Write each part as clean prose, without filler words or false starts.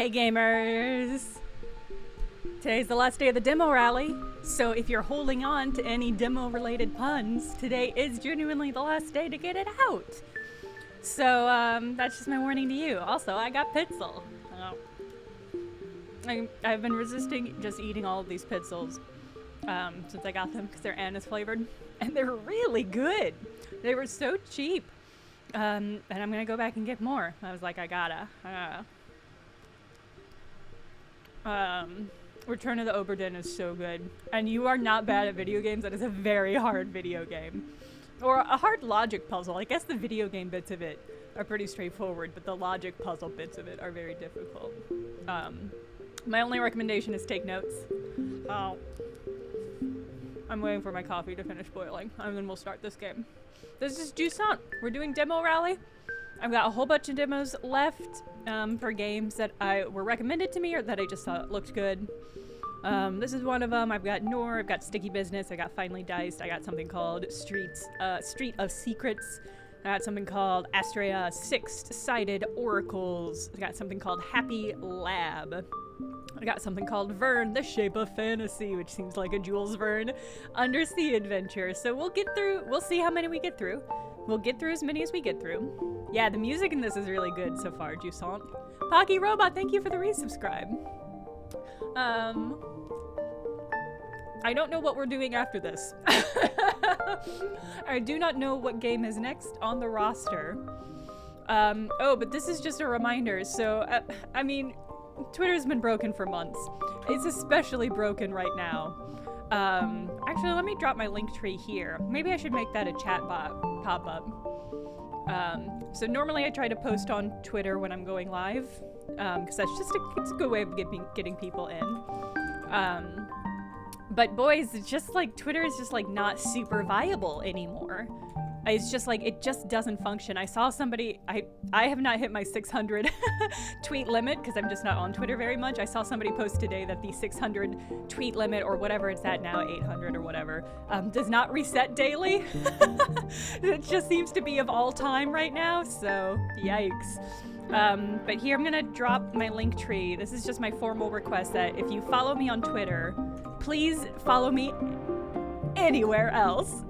Hey gamers! Today's the last day of the demo rally, so if you're holding on to any demo related puns, today is genuinely the last day to get it out. So that's just my warning to you. Also, I got Pitzel. I've been resisting just eating all of these Pitzels since I got them because they're anise flavored, and they're really good. They were so cheap. And I'm gonna go back and get more. I was like, I gotta. Return of the Oberdin is so good. And you are not bad at video games. That is a very hard video game. Or a hard logic puzzle. I guess the video game bits of it are pretty straightforward, but the logic puzzle bits of it are very difficult. My only recommendation is take notes. I'm waiting for my coffee to finish boiling, and then we'll start this game. This is Jusant. We're doing demo rally. I've got a whole bunch of demos left for games that were recommended to me or that I just thought looked good. This is one of them. I've got Nour, I've got Sticky Business, I got Finely Diced, I got something called Street of Secrets, I got something called Astrea Six-Sided Oracles, I got something called Happy Lab. I got something called Vern, The Shape of Fantasy, which seems like a Jules Verne undersea adventure. So we'll see how many we get through. We'll get through as many as we get through. Yeah, the music in this is really good so far, Jusant. Pocky Robot, thank you for the resubscribe. I don't know what we're doing after this. I do not know what game is next on the roster. Oh, but this is just a reminder. So, I mean, Twitter's been broken for months. It's especially broken right now. Actually, let me drop my link tree here. Maybe I should make that a chat bot pop-up. So normally I try to post on Twitter when I'm going live, because that's just it's a good way of getting people in. But boys, it's just like Twitter is just like not super viable anymore. It's just like, it just doesn't function. I saw somebody, I have not hit my 600 tweet limit because I'm just not on Twitter very much. I saw somebody post today that the 600 tweet limit or whatever it's at now, 800 or whatever, does not reset daily. It just seems to be of all time right now, so yikes. But here I'm gonna drop my link tree. This is just my formal request that if you follow me on Twitter, please follow me anywhere else.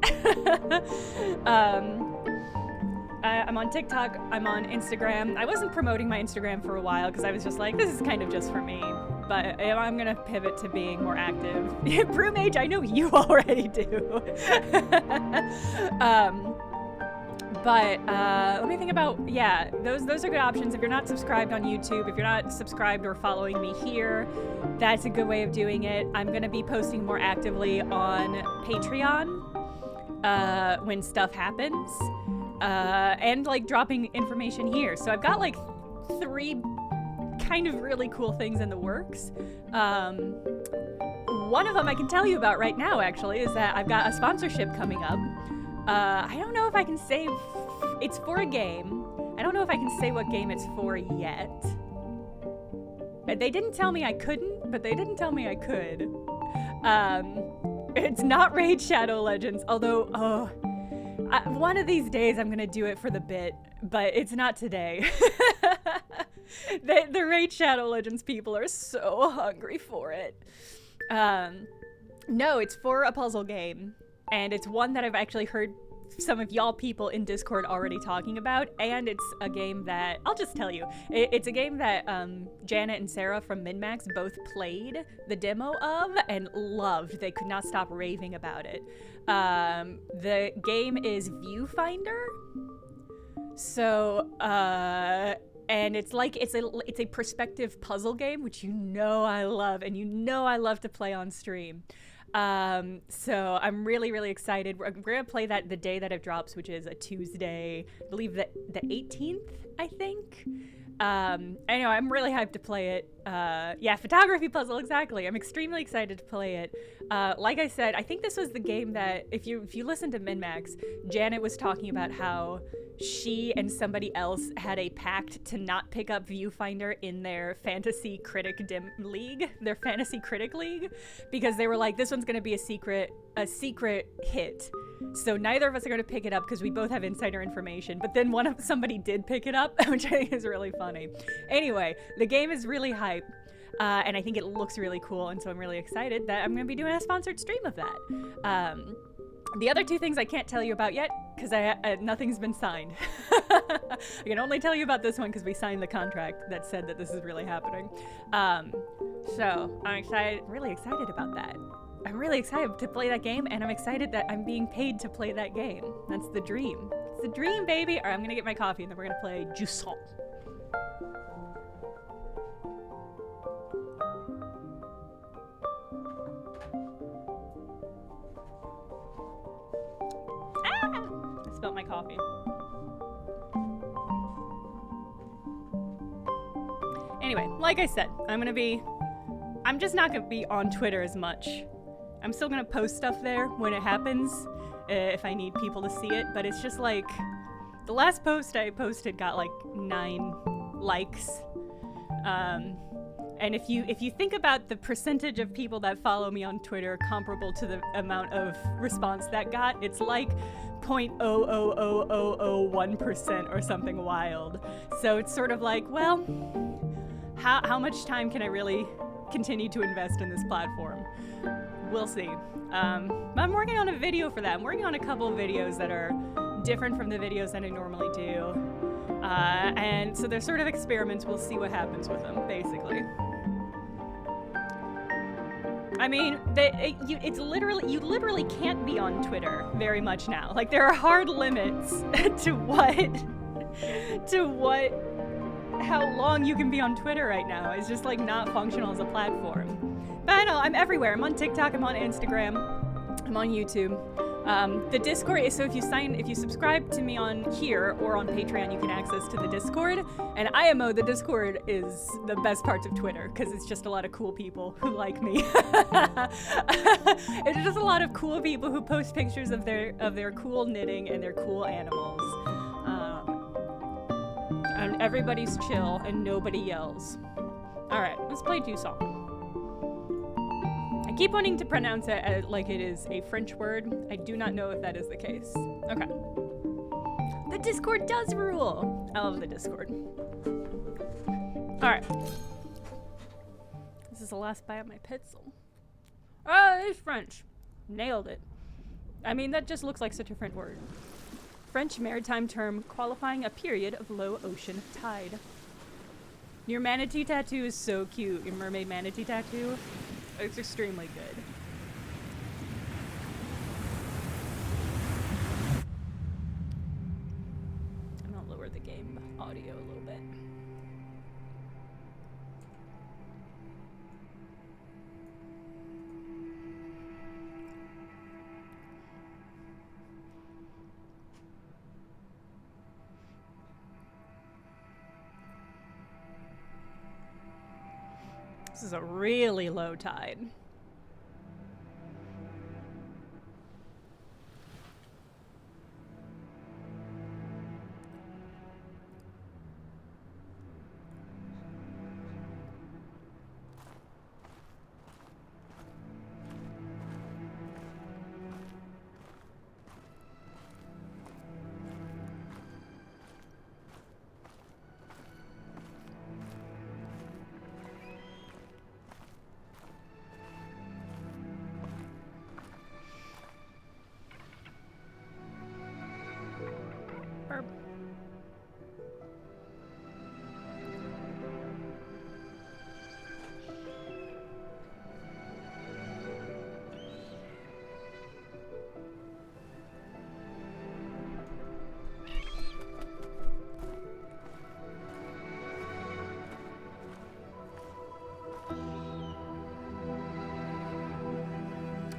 I'm on TikTok, I'm on Instagram. I wasn't promoting my Instagram for a while because I was just like, this is kind of just for me. But I'm gonna pivot to being more active. Brewmage, I know you already do. Let me think about, yeah, those are good options. If you're not subscribed on YouTube, if you're not subscribed or following me here, that's a good way of doing it. I'm going to be posting more actively on Patreon when stuff happens, and like dropping information here. So I've got like 3 kind of really cool things in the works. One of them I can tell you about right now, actually, is that I've got a sponsorship coming up. I don't know if I can say it's for a game. I don't know if I can say what game it's for yet. They didn't tell me I couldn't, but they didn't tell me I could. It's not Raid Shadow Legends, although, one of these days I'm gonna do it for the bit, but it's not today. The Raid Shadow Legends people are so hungry for it. No, it's for a puzzle game. And it's one that I've actually heard some of y'all people in Discord already talking about, and it's a game that, I'll just tell you, it's a game that Jenna and Sarah from MinMax both played the demo of and loved. They could not stop raving about it. The game is Viewfinder. So, and it's like, it's a perspective puzzle game, which you know I love, and you know I love to play on stream. So I'm really, really excited. We're gonna play that the day that it drops, which is a Tuesday, I believe the 18th, I think. I know, I'm really hyped to play it. Yeah, photography puzzle, exactly. I'm extremely excited to play it. Like I said, I think this was the game that, if you listen to MinMax, Janet was talking about how she and somebody else had a pact to not pick up Viewfinder in their fantasy critic league, their fantasy critic league, because they were like, this one's gonna be a secret hit. So neither of us are going to pick it up because we both have insider information. But then somebody did pick it up, which I think is really funny. Anyway, the game is really hype. And I think it looks really cool. And so I'm really excited that I'm going to be doing a sponsored stream of that. The other two things I can't tell you about yet because nothing's been signed. I can only tell you about this one because we signed the contract that said that this is really happening. So I'm excited, really excited about that. I'm really excited to play that game, and I'm excited that I'm being paid to play that game. That's the dream. It's the dream, baby. All right, I'm gonna get my coffee, and then we're gonna play Jusant. I spilled my coffee. Anyway, like I said, I'm just not gonna be on Twitter as much. I'm still gonna post stuff there when it happens, if I need people to see it, but it's just like, the last post I posted got like 9 likes. And if you think about the percentage of people that follow me on Twitter comparable to the amount of response that got, it's like 0.00001% or something wild. So it's sort of like, well, how much time can I really continue to invest in this platform? We'll see. But I'm working on a video for that. I'm working on a couple of videos that are different from the videos that I normally do. And so they're sort of experiments. We'll see what happens with them, basically. I mean, you literally can't be on Twitter very much now. Like, there are hard limits how long you can be on Twitter right now. It's just like not functional as a platform. But I know, I'm everywhere. I'm on TikTok, I'm on Instagram, I'm on YouTube. The Discord is, so if you subscribe to me on here or on Patreon, you can access to the Discord. And IMO, the Discord is the best parts of Twitter because it's just a lot of cool people who like me. It's just a lot of cool people who post pictures of their cool knitting and their cool animals. And everybody's chill and nobody yells. All right, let's play Jusant. I keep wanting to pronounce it like it is a French word. I do not know if that is the case. Okay. The Discord does rule. I love the Discord. All right. This is the last bite of my pencil. Oh, it is French. Nailed it. I mean, that just looks like such a French word. French maritime term qualifying a period of low ocean tide. Your manatee tattoo is so cute. Your mermaid manatee tattoo. It's extremely good. I'm gonna lower the game audio a little bit. This is a really low tide.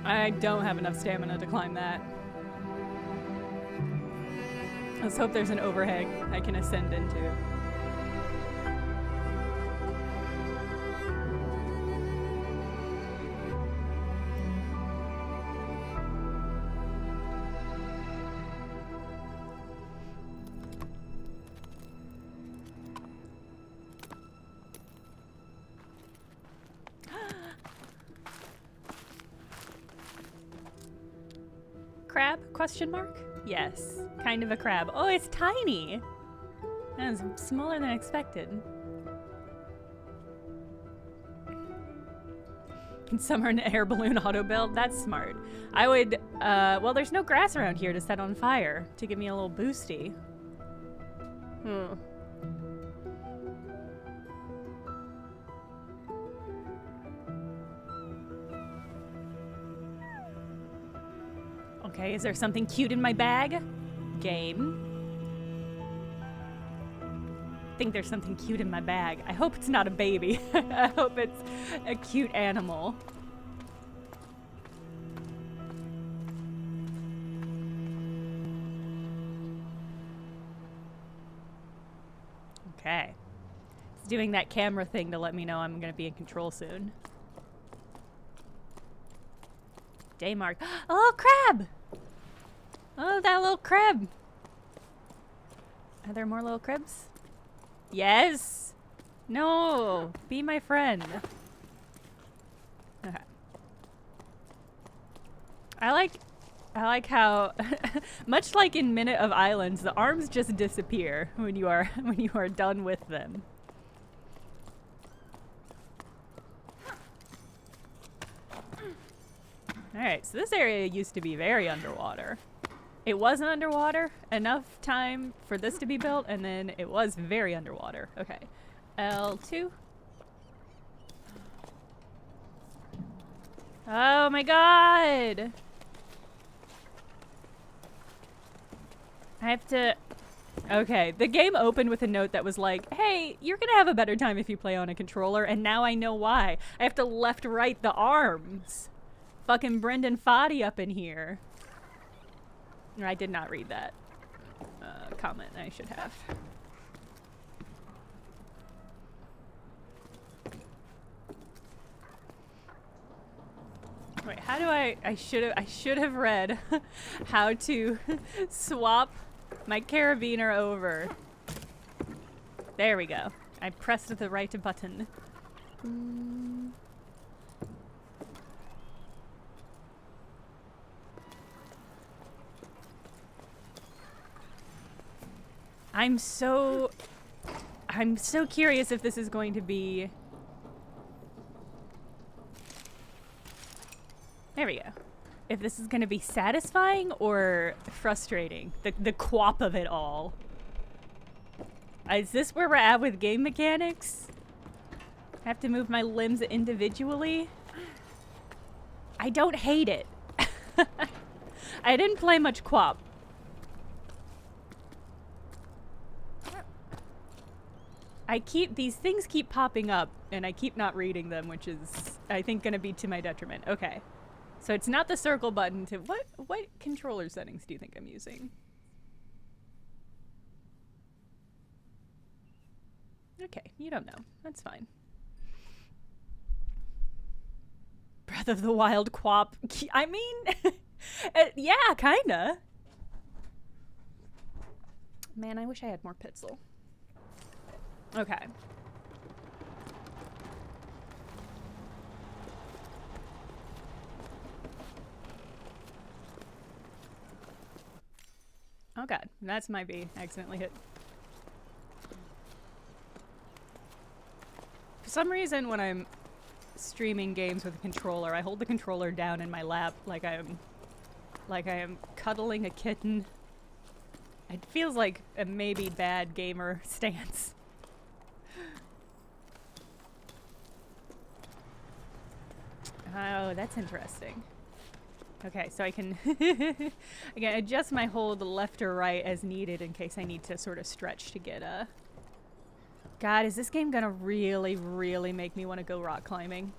I don't have enough stamina to climb that. Let's hope there's an overhang I can ascend into. Crab? Question mark? Yes. Kind of a crab. Oh, it's tiny. That's smaller than expected. Can summer an air balloon auto build? That's smart. I would, well, there's no grass around here to set on fire to give me a little boosty. Okay, is there something cute in my bag? Game. I think there's something cute in my bag. I hope it's not a baby. I hope it's a cute animal. Okay. It's doing that camera thing to let me know I'm gonna be in control soon. Daymark. Oh, crab! Oh, that little crab. Are there more little cribs? Yes! No! Be my friend. Okay. I like how much like in Minute of Islands, the arms just disappear when you are done with them. Alright, so this area used to be very underwater. It wasn't underwater enough time for this to be built, and then it was very underwater. Okay. L2. Oh my god! I have to... Okay, the game opened with a note that was like, hey, you're gonna have a better time if you play on a controller, and now I know why. I have to left-right the arms. Fucking Brendan Foddy up in here. I did not read that comment. I should have. Wait, how do I should have read how to swap my carabiner over. There we go. I pressed the right button. I'm so curious if this is going to be... There we go. If this is going to be satisfying or frustrating. The quap of it all. Is this where we're at with game mechanics? I have to move my limbs individually? I don't hate it. I didn't play much quap. These things keep popping up, and I keep not reading them, which is, I think, gonna be to my detriment. Okay. So it's not the circle button to, what controller settings do you think I'm using? Okay, you don't know. That's fine. Breath of the Wild quap. I mean, yeah, kinda. Man, I wish I had more Pitzel. Okay. Oh god, that's might be accidentally hit. For some reason, when I'm streaming games with a controller, I hold the controller down in my lap like I am cuddling a kitten. It feels like a maybe bad gamer stance. Oh, that's interesting. Okay, so I can adjust my hold left or right as needed in case I need to sort of stretch to get a... God, is this game gonna really, really make me want to go rock climbing?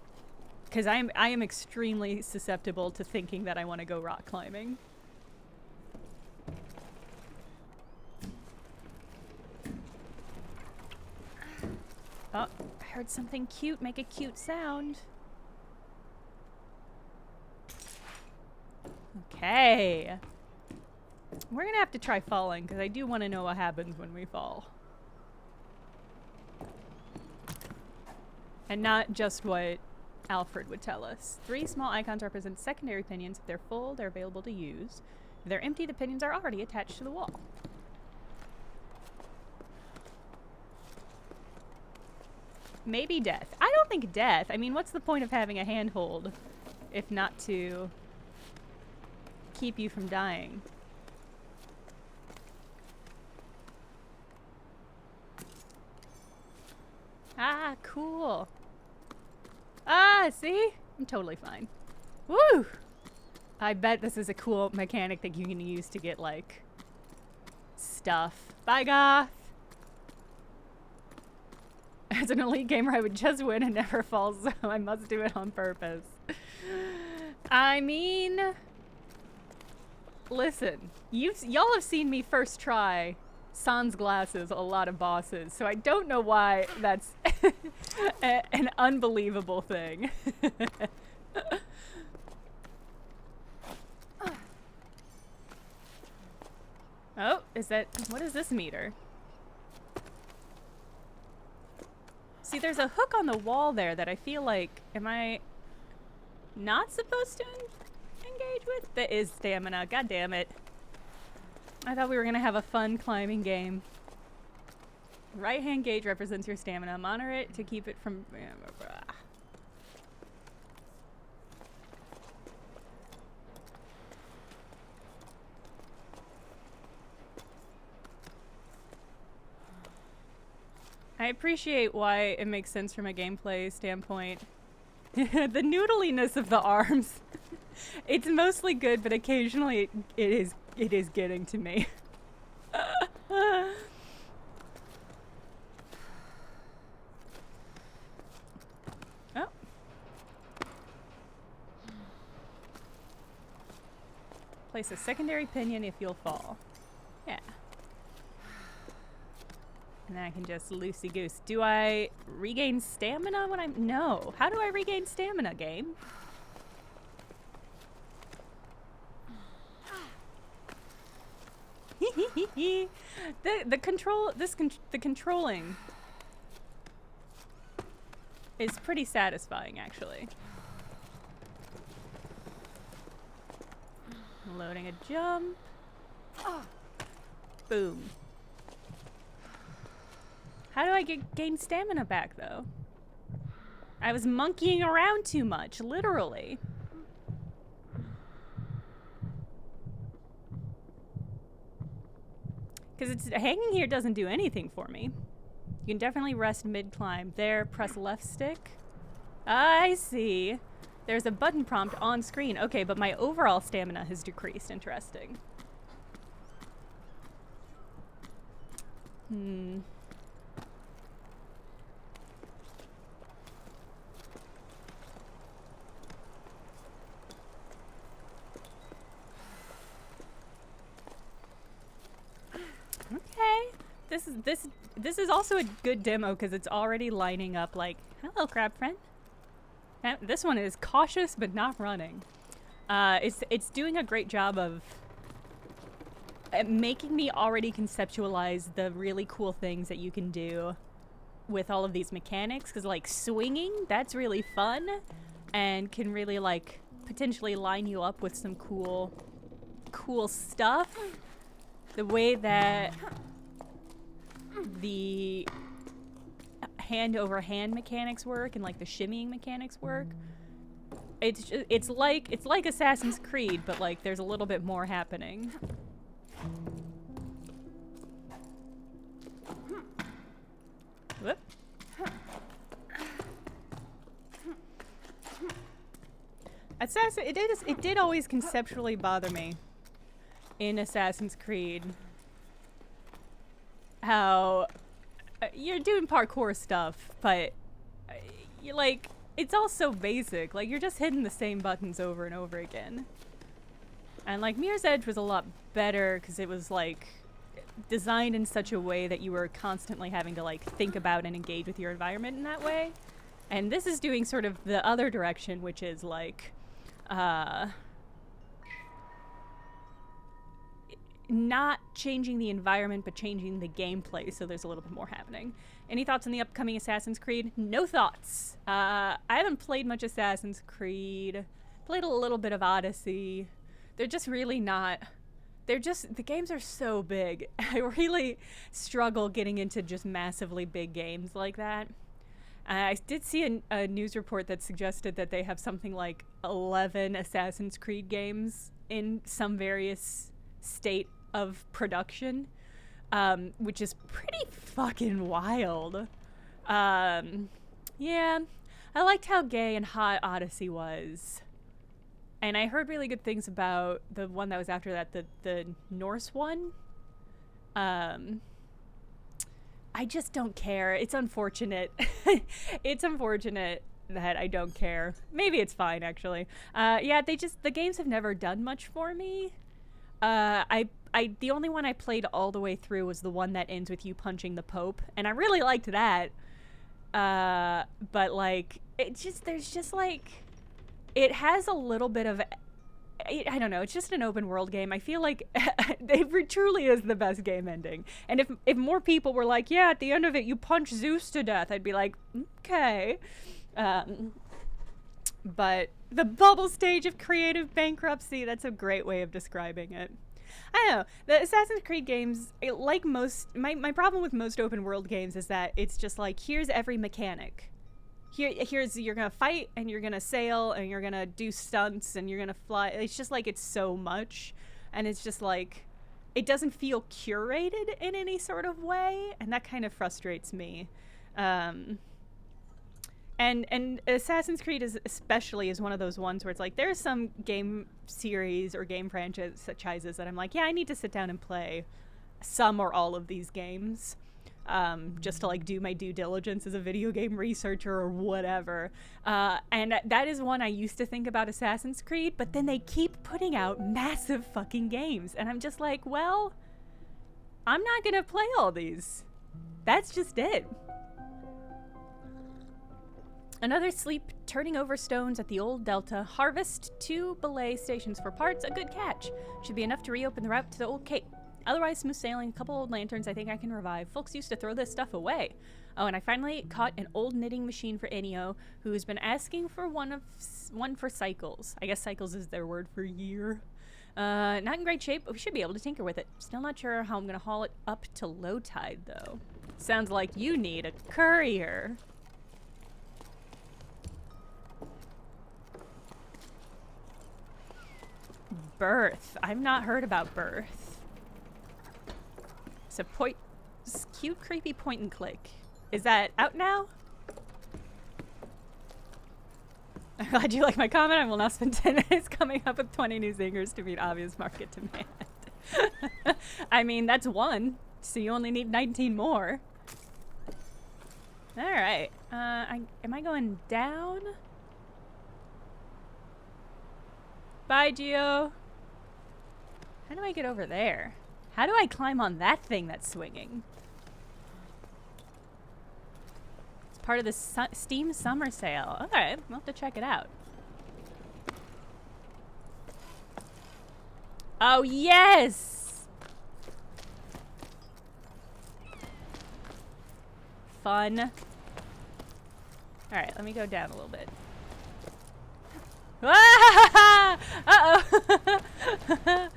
Because I am extremely susceptible to thinking that I want to go rock climbing. Oh, I heard something cute make a cute sound. Okay. We're gonna have to try falling, because I do want to know what happens when we fall. And not just what Alfred would tell us. 3 small icons represent secondary opinions. If they're full, they're available to use. If they're empty, the pinions are already attached to the wall. Maybe death. I don't think death. I mean, what's the point of having a handhold if not to keep you from dying? Ah, cool. Ah, see? I'm totally fine. Woo! I bet this is a cool mechanic that you can use to get, like, stuff. Bye, Goth! As an elite gamer, I would just win and never fall, so I must do it on purpose. I mean... Listen, y'all have seen me first try sans glasses a lot of bosses, so I don't know why that's an unbelievable thing. Oh, what is this meter? See, there's a hook on the wall there that I feel like, am I not supposed to engage with? That is stamina, god damn it. I thought we were gonna have a fun climbing game. Right hand gauge represents your stamina. Monitor it to keep it from... I appreciate why it makes sense from a gameplay standpoint. The noodliness of the arms. It's mostly good, but occasionally it is getting to me. Oh. Place a secondary pinion if you'll fall. Yeah. And then I can just loosey-goose. Do I regain stamina when I'm... No. How do I regain stamina, game? the controlling is pretty satisfying, actually. Loading a jump. Boom. How do I gain stamina back, though? I was monkeying around too much, literally. Because hanging here doesn't do anything for me. You can definitely rest mid-climb. There, press left stick. I see. There's a button prompt on screen. Okay, but my overall stamina has decreased. Interesting. Okay. This is also a good demo because it's already lining up like, hello, crab friend. This one is cautious but not running. It's doing a great job of making me already conceptualize the really cool things that you can do with all of these mechanics, because like swinging, that's really fun and can really like potentially line you up with some cool stuff. The way that the hand over hand mechanics work and like the shimmying mechanics work, it's like Assassin's Creed, but like there's a little bit more happening. Whoop. It did always conceptually bother me in Assassin's Creed how you're doing parkour stuff, but you like it's all so basic. Like you're just hitting the same buttons over and over again. And like Mirror's Edge was a lot better because it was like designed in such a way that you were constantly having to like think about and engage with your environment in that way. And this is doing sort of the other direction, which is like not changing the environment but changing the gameplay, so there's a little bit more happening. Any thoughts on the upcoming Assassin's Creed? No thoughts. I haven't played much Assassin's Creed. Played a little bit of Odyssey. They're just really not the games are so big. I really struggle getting into just massively big games like that. I did see a news report that suggested that they have something like 11 Assassin's Creed games in some various state of production, which is pretty fucking wild. Yeah, I liked how gay and hot Odyssey was. And I heard really good things about the one that was after that, the Norse one. I just don't care. It's unfortunate. It's unfortunate that I don't care. Maybe it's fine, actually. Yeah, the games have never done much for me. The only one I played all the way through was the one that ends with you punching the Pope, and I really liked that. But like, it has a little bit of, I don't know, it's just an open world game. I feel like it truly is the best game ending. And if more people were like, yeah, at the end of it you punch Zeus to death, I'd be like, okay. But the bubble stage of creative bankruptcy, that's a great way of describing it. I don't know. The Assassin's Creed games, like most, my problem with most open world games is that it's just like, here's every mechanic. Here's you're gonna fight and you're gonna sail and you're gonna do stunts and you're gonna fly. It's just like, it's so much, and it's just like, it doesn't feel curated in any sort of way, and that kind of frustrates me. And Assassin's Creed is one of those ones where it's like, there's some game series or game franchises that I'm like, yeah, I need to sit down and play some or all of these games. Just to like do my due diligence as a video game researcher or whatever. And that is one I used to think about Assassin's Creed, but then they keep putting out massive fucking games. And I'm just like, well, I'm not gonna play all these. That's just it. Another sleep, turning over stones at the old Delta. Harvest 2 belay stations for parts. A good catch. Should be enough to reopen the route to the old Cape. Otherwise, smooth sailing, a couple old lanterns I think I can revive. Folks used to throw this stuff away. Oh, and I finally caught an old knitting machine for Ennio, who's been asking for one for cycles. I guess cycles is their word for year. Not in great shape, but we should be able to tinker with it. Still not sure how I'm gonna haul it up to low tide, though. Sounds like you need a courier. Birth. I've not heard about Birth. So cute, creepy point and click. Is that out now? I'm glad you like my comment. I will now spend 10 minutes coming up with 20 new zingers to meet obvious market demand. I mean, that's one, so you only need 19 more. All right. Am I going down? Bye, Geo. How do I get over there? How do I climb on that thing that's swinging? It's part of the Steam Summer Sale. Okay, we'll have to check it out. Oh, yes! Fun. Alright, let me go down a little bit. Ah! Uh-oh!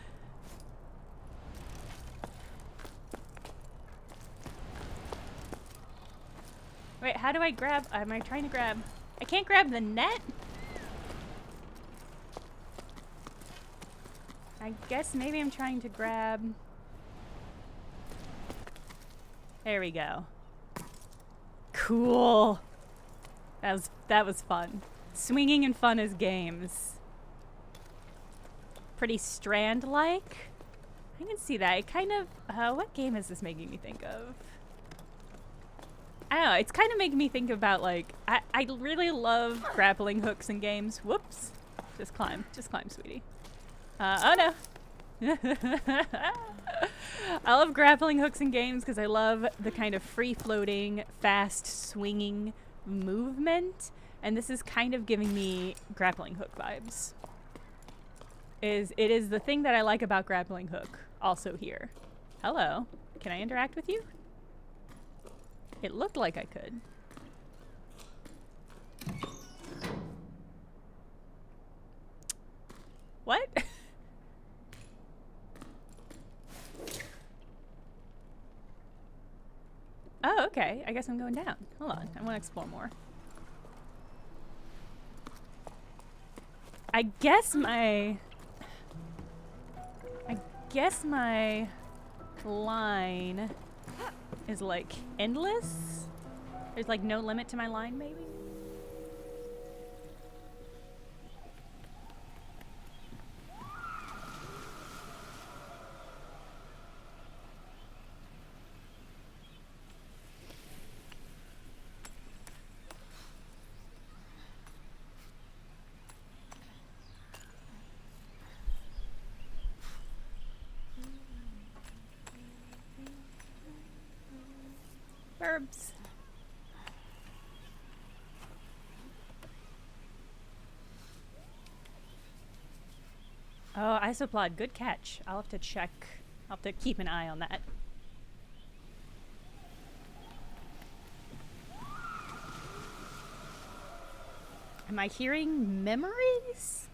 Wait, how do I grab? Am I trying to grab? I can't grab the net? I guess maybe I'm trying to grab... There we go. Cool. That was fun. Swinging and fun as games. Pretty Strand-like. I can see that. It kind of... what game is this making me think of? I don't know. It's kind of making me think about, like... I really love grappling hooks in games. Whoops. Just climb, sweetie. Oh no. I love grappling hooks in games because I love the kind of free-floating, fast, swinging movement. And this is kind of giving me grappling hook vibes. It is the thing that I like about grappling hook, also here. Hello. Can I interact with you? It looked like I could. What? Okay, I guess I'm going down. Hold on, I want to explore more. I guess my line is like endless. There's like no limit to my line, maybe? Burbs. Oh, isopod, good catch. I'll have to check. I'll have to keep an eye on that. Am I hearing memories?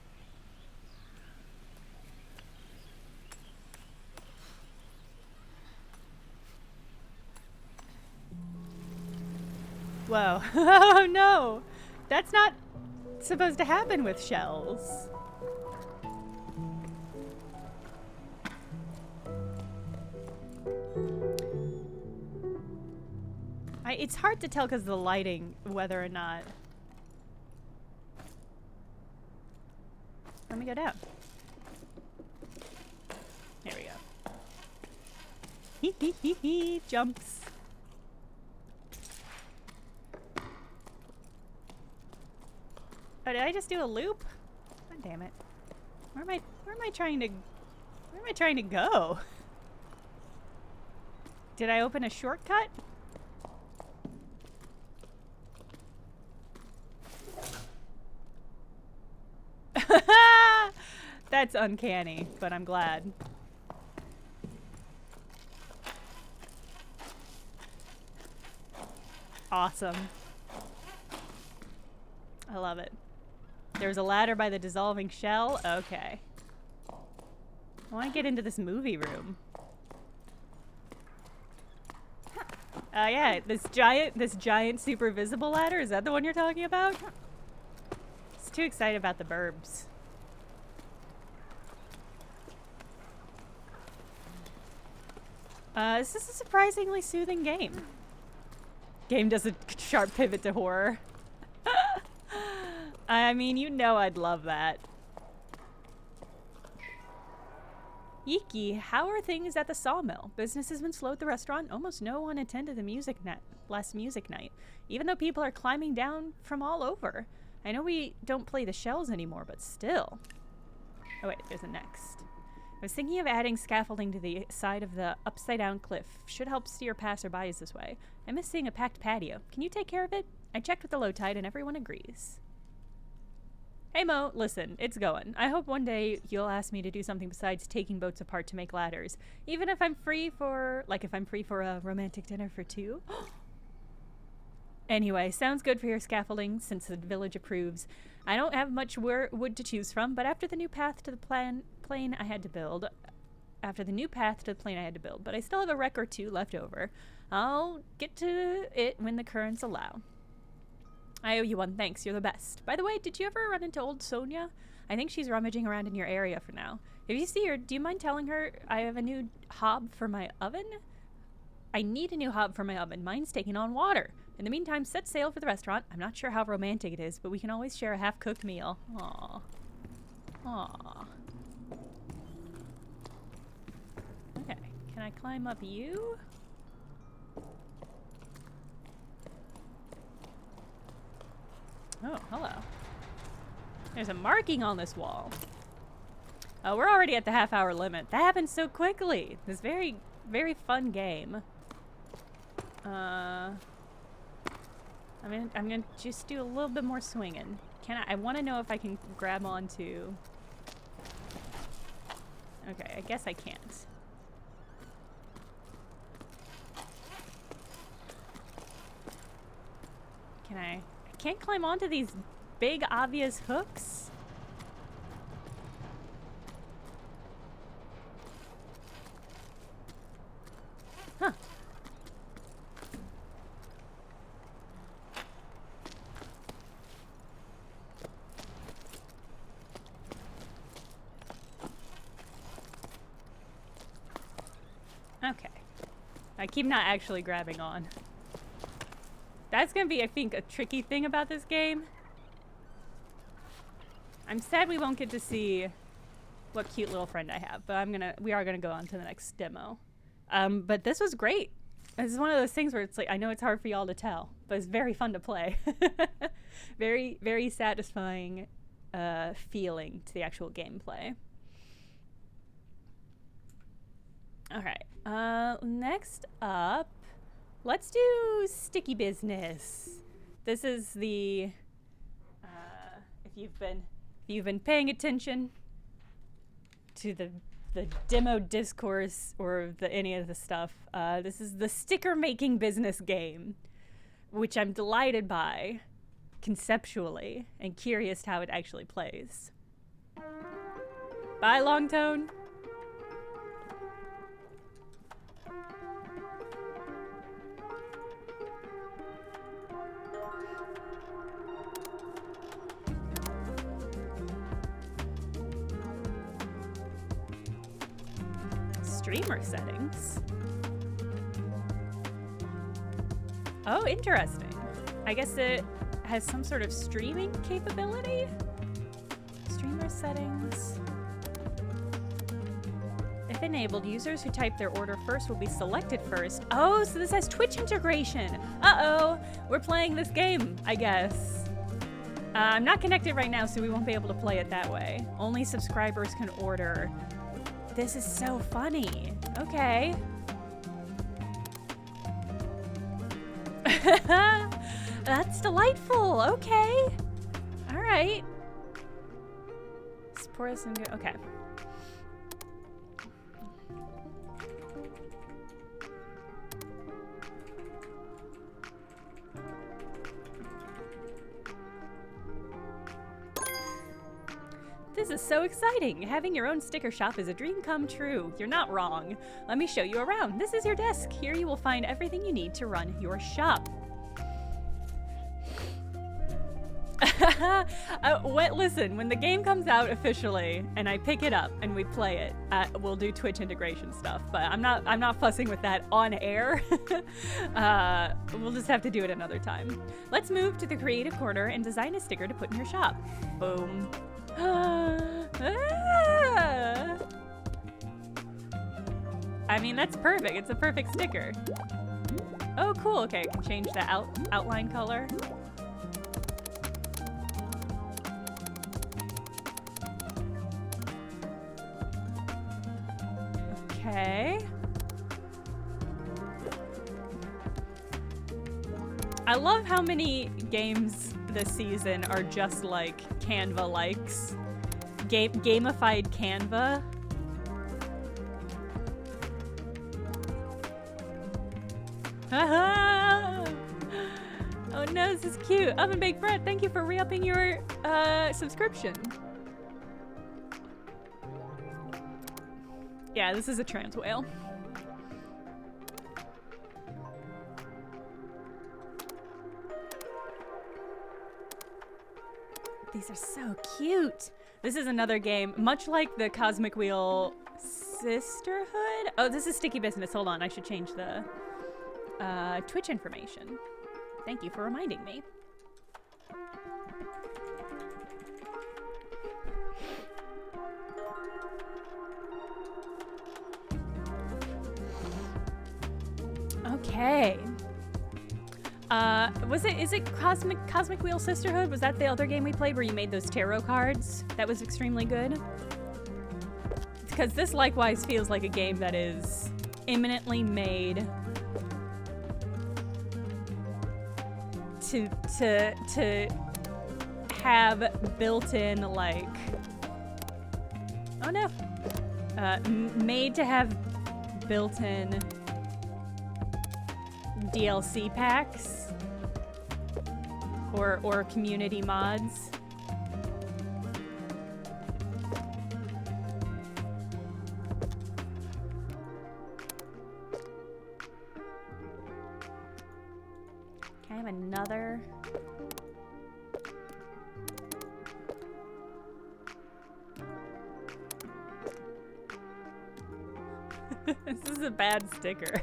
Whoa. Oh no! That's not supposed to happen with shells. It's hard to tell because of the lighting whether or not... Let me go down. There we go. Hee hee hee hee. Jumps. Oh, did I just do a loop? God damn it. Where am I trying to go? Did I open a shortcut? That's uncanny, but I'm glad. Awesome. I love it. There's a ladder by the dissolving shell. Okay. I want to get into this movie room. Yeah, this giant super visible ladder. Is that the one you're talking about? Just too excited about the burbs. This is a surprisingly soothing game. Game does a sharp pivot to horror. I mean, you know I'd love that. Yiki, how are things at the sawmill? Business has been slow at the restaurant. Almost no one attended the last music night, even though people are climbing down from all over. I know we don't play the shells anymore, but still. Oh wait, there's a next. I was thinking of adding scaffolding to the side of the upside-down cliff. Should help steer passerbys this way. I miss seeing a packed patio. Can you take care of it? I checked with the low tide and everyone agrees. Hey Mo, listen, it's going. I hope one day you'll ask me to do something besides taking boats apart to make ladders. Even if I'm free for, if I'm free for a romantic dinner for two. Anyway, sounds good for your scaffolding since the village approves. I don't have much wood to choose from, but after the new path to the plane I had to build, but I still have a wreck or two left over. I'll get to it when the currents allow. I owe you one, thanks. You're the best. By the way, did you ever run into old Sonia? I think she's rummaging around in your area for now. If you see her, do you mind telling her I have a new hob for my oven? I need a new hob for my oven. Mine's taking on water. In the meantime, set sail for the restaurant. I'm not sure how romantic it is, but we can always share a half-cooked meal. Aww. Aww. Okay, can I climb up you? Oh, hello. There's a marking on this wall. Oh, we're already at the half-hour limit. That happened so quickly. This very, very fun game. I'm gonna just do a little bit more swinging. I want to know if I can grab onto... Okay, I guess I can't. Can I can't climb onto these big, obvious hooks. Huh. I keep not actually grabbing on. That's gonna be, I think, a tricky thing about this game. I'm sad we won't get to see what cute little friend I have, but we are gonna go on to the next demo. But this was great. This is one of those things where it's like, I know it's hard for y'all to tell, but it's very fun to play. Very, very satisfying feeling to the actual gameplay. All right, next up, let's do sticky business. This is the, if you've been paying attention to the demo discourse or any of the stuff, this is the sticker making business game, which I'm delighted by conceptually and curious how it actually plays. Bye, Longtone. Streamer settings. Oh, interesting. I guess it has some sort of streaming capability? Streamer settings. If enabled, users who type their order first will be selected first. Oh, so this has Twitch integration. Uh-oh, we're playing this game, I guess. I'm not connected right now, so we won't be able to play it that way. Only subscribers can order. This is so funny. Okay. That's delightful. Okay. All right. Support us and go. Okay. This is so exciting! Having your own sticker shop is a dream come true. You're not wrong. Let me show you around. This is your desk. Here you will find everything you need to run your shop. Listen, when the game comes out officially and I pick it up and we play it, we'll do Twitch integration stuff. But I'm not fussing with that on air. We'll just have to do it another time. Let's move to the creative corner and design a sticker to put in your shop. Boom. I mean, that's perfect. It's a perfect sticker. Oh, cool. Okay, I can change the outline color. Okay. I love how many games this season are just like Canva likes. Gamified Canva. Oh no, this is cute. Oven Baked Bread, thank you for re-upping your subscription. Yeah, this is a trans whale. These are so cute. This is another game, much like the Cosmic Wheel Sisterhood. Oh, this is Sticky Business. Hold on, I should change the Twitch information. Thank you for reminding me. Okay. Is it Cosmic Wheel Sisterhood? Was that the other game we played where you made those tarot cards? That was extremely good. Because this likewise feels like a game that is imminently made to have built-in, like, oh no, made to have built-in DLC packs or community mods. Can I have another? This is a bad sticker.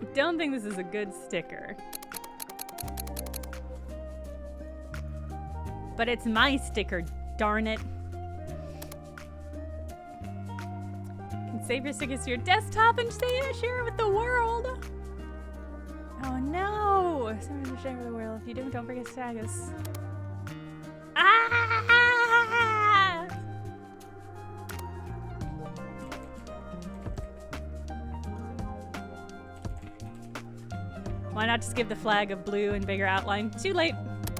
I don't think this is a good sticker. But it's my sticker, darn it. You can save your stickers to your desktop and share it with the world. Oh no! Someone to share with the world. If you don't forget to tag us. Ah! Why not just give the flag a blue and bigger outline? Too late.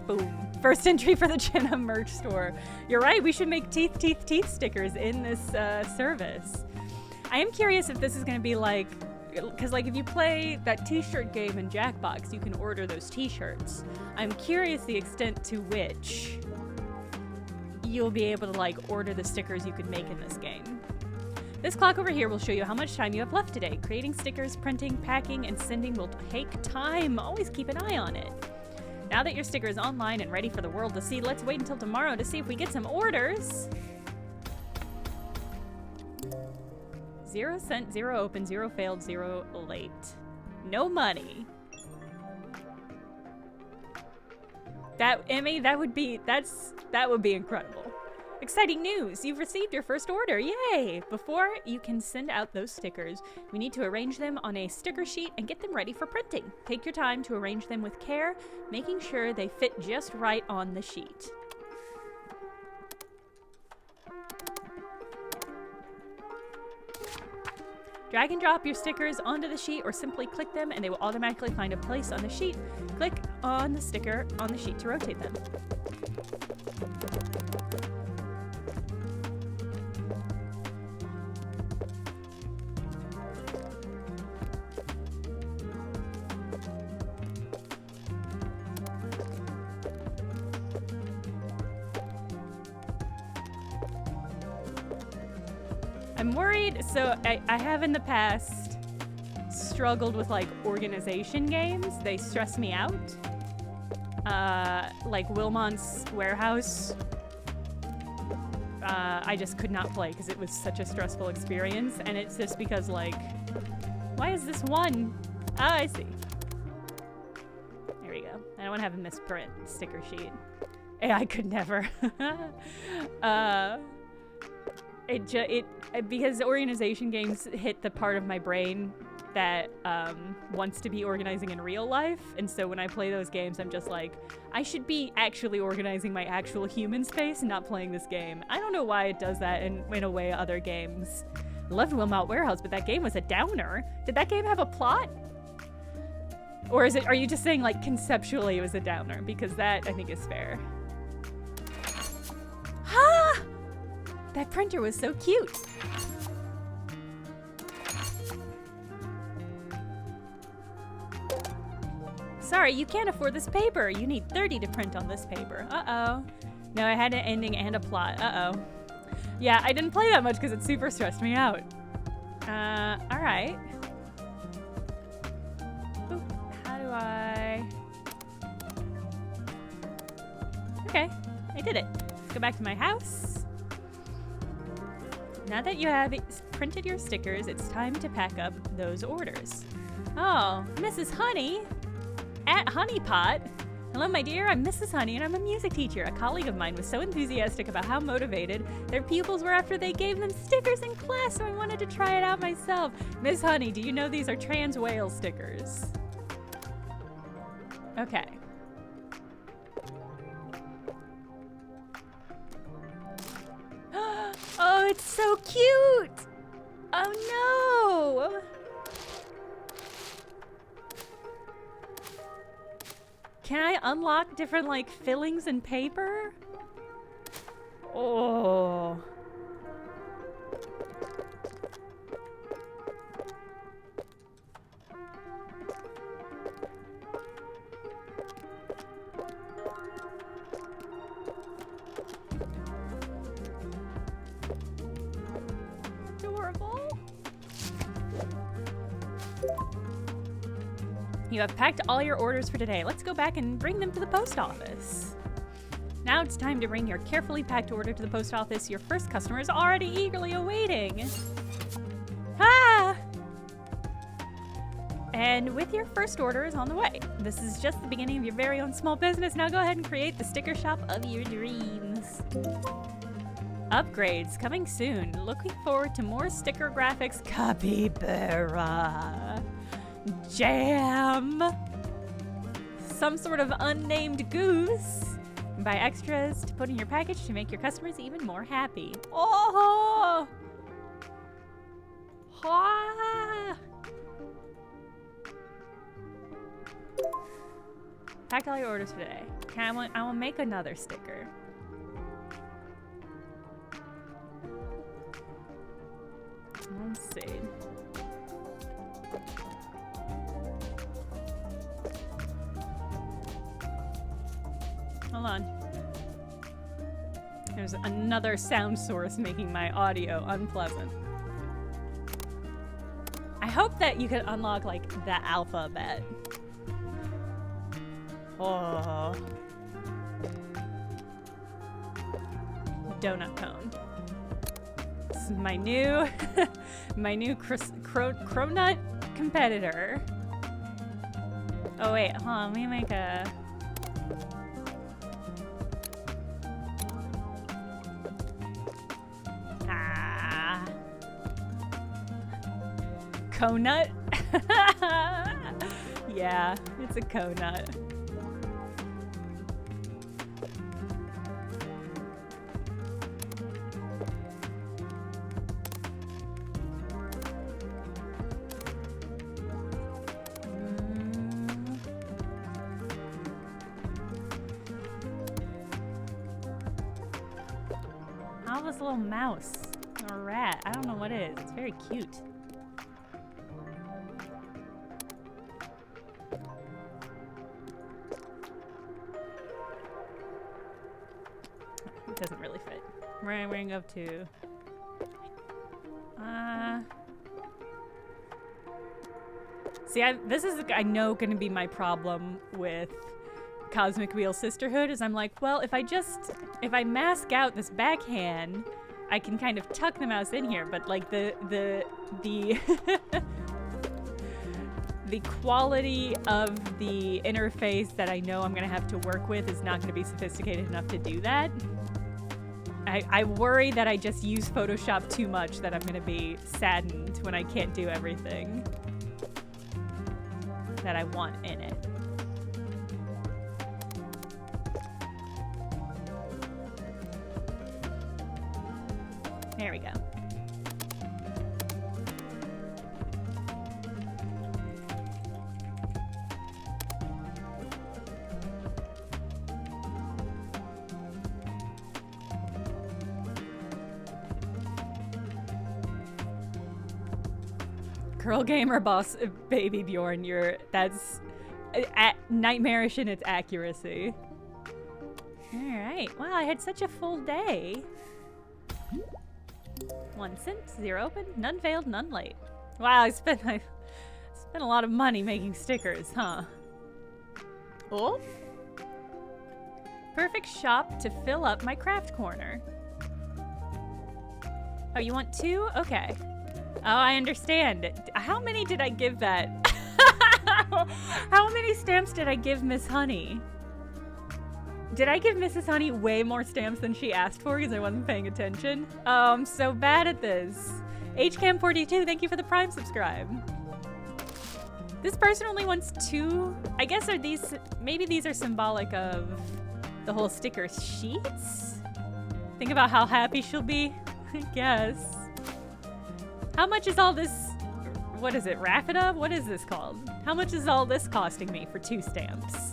Boom. First entry for the Jenna merch store. You're right, we should make teeth stickers in this service. I am curious if this is going to be like, because like if you play that t-shirt game in Jackbox, you can order those t-shirts. I'm curious the extent to which you'll be able to like order the stickers you could make in this game. This clock over here will show you how much time you have left today. Creating stickers, printing, packing, and sending will take time. Always keep an eye on it. Now that your sticker is online and ready for the world to see, let's wait until tomorrow to see if we get some orders. 0 sent, 0 open, 0 failed, 0 late. No money. That, Emmy, that would be incredible. Exciting news! You've received your first order! Yay! Before you can send out those stickers, we need to arrange them on a sticker sheet and get them ready for printing. Take your time to arrange them with care, making sure they fit just right on the sheet. Drag and drop your stickers onto the sheet or simply click them and they will automatically find a place on the sheet. Click on the sticker on the sheet to rotate them. I'm worried, so I have in the past struggled with like organization games. They stress me out. Like Wilmont's Warehouse. I just could not play because it was such a stressful experience, and it's just because like, why is this one? Ah, I see. There we go. I don't want to have a misprint sticker sheet. I could never. Because organization games hit the part of my brain that wants to be organizing in real life, and so when I play those games, I'm just like, I should be actually organizing my actual human space and not playing this game. I don't know why it does that in a way other games. I loved Wilmot Warehouse, but that game was a downer. Did that game have a plot? Or are you just saying like conceptually it was a downer? Because that I think is fair. Ha! That printer was so cute. Sorry, you can't afford this paper. You need 30 to print on this paper. Uh-oh. No, I had an ending and a plot. Uh-oh. Yeah, I didn't play that much because it super stressed me out. Alright. How do I... Okay, I did it. Let's go back to my house. Now that you have printed your stickers, it's time to pack up those orders. Oh, Mrs. Honey at Honeypot. Hello, my dear. I'm Mrs. Honey, and I'm a music teacher. A colleague of mine was so enthusiastic about how motivated their pupils were after they gave them stickers in class, so I wanted to try it out myself. Miss Honey, do you know these are trans whale stickers? Okay. Oh, it's so cute! Oh no! Can I unlock different like fillings and paper? Oh. You have packed all your orders for today. Let's go back and bring them to the post office. Now it's time to bring your carefully packed order to the post office. Your first customer is already eagerly awaiting. Ah! And with your first order is on the way. This is just the beginning of your very own small business. Now go ahead and create the sticker shop of your dreams. Upgrades coming soon. Looking forward to more sticker graphics. Capybara. Jam. Some sort of unnamed goose. Buy extras to put in your package to make your customers even more happy. Oh! Ah! Packed all your orders for today. Okay, I will make another sticker. Let's see. Hold on. There's another sound source making my audio unpleasant. I hope that you can unlock, like, the alphabet. Oh. Donut cone. This is my new, my new cronut competitor. Oh wait, hold on, let me make a... Conut? Yeah, it's a conut. How was a little mouse or a rat? I don't know what it is. It's very cute. It doesn't really fit. We're gonna go to see, this is I know gonna be my problem with Cosmic Wheel Sisterhood is I'm like, well, if I mask out this backhand, I can kind of tuck the mouse in here, but like the the quality of the interface that I know I'm gonna have to work with is not gonna be sophisticated enough to do that. I worry that I just use Photoshop too much that I'm gonna be saddened when I can't do everything that I want in it. There we go. Girl gamer boss baby Bjorn, that's nightmarish in its accuracy. All right. Wow, I had such a full day. 1 cent, 0 open, none failed, none late. Wow, I spent a lot of money making stickers, huh? Oh. Perfect shop to fill up my craft corner. Oh, you want 2? Okay. Oh, I understand. How many did I give that? How many stamps did I give Miss Honey? Did I give Mrs. Honey way more stamps than she asked for because I wasn't paying attention? Oh, I'm so bad at this. HCam42, thank you for the Prime subscribe. This person only wants 2. I guess maybe these are symbolic of the whole sticker sheets? Think about how happy she'll be, I guess. How much is all this, what is it, Raffida? What is this called? How much is all this costing me for 2 stamps?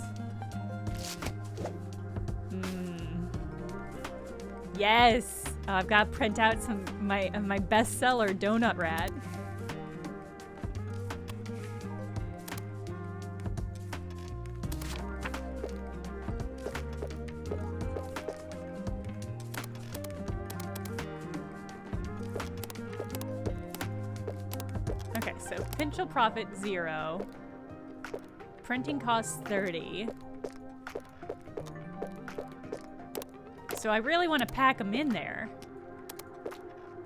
Yes, I've got to print out some my bestseller Donut Rat. Okay, so potential profit 0. Printing costs 30. So I really want to pack them in there.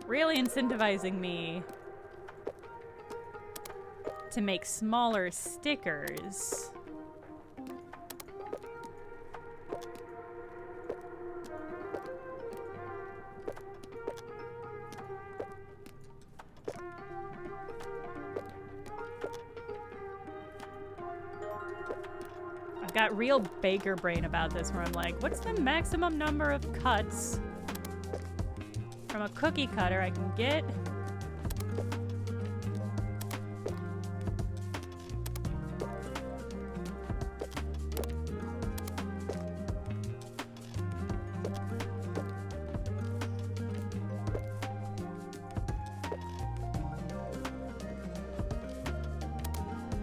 Really incentivizing me to make smaller stickers. I've got real baker brain about this where I'm like, what's the maximum number of cuts from a cookie cutter I can get?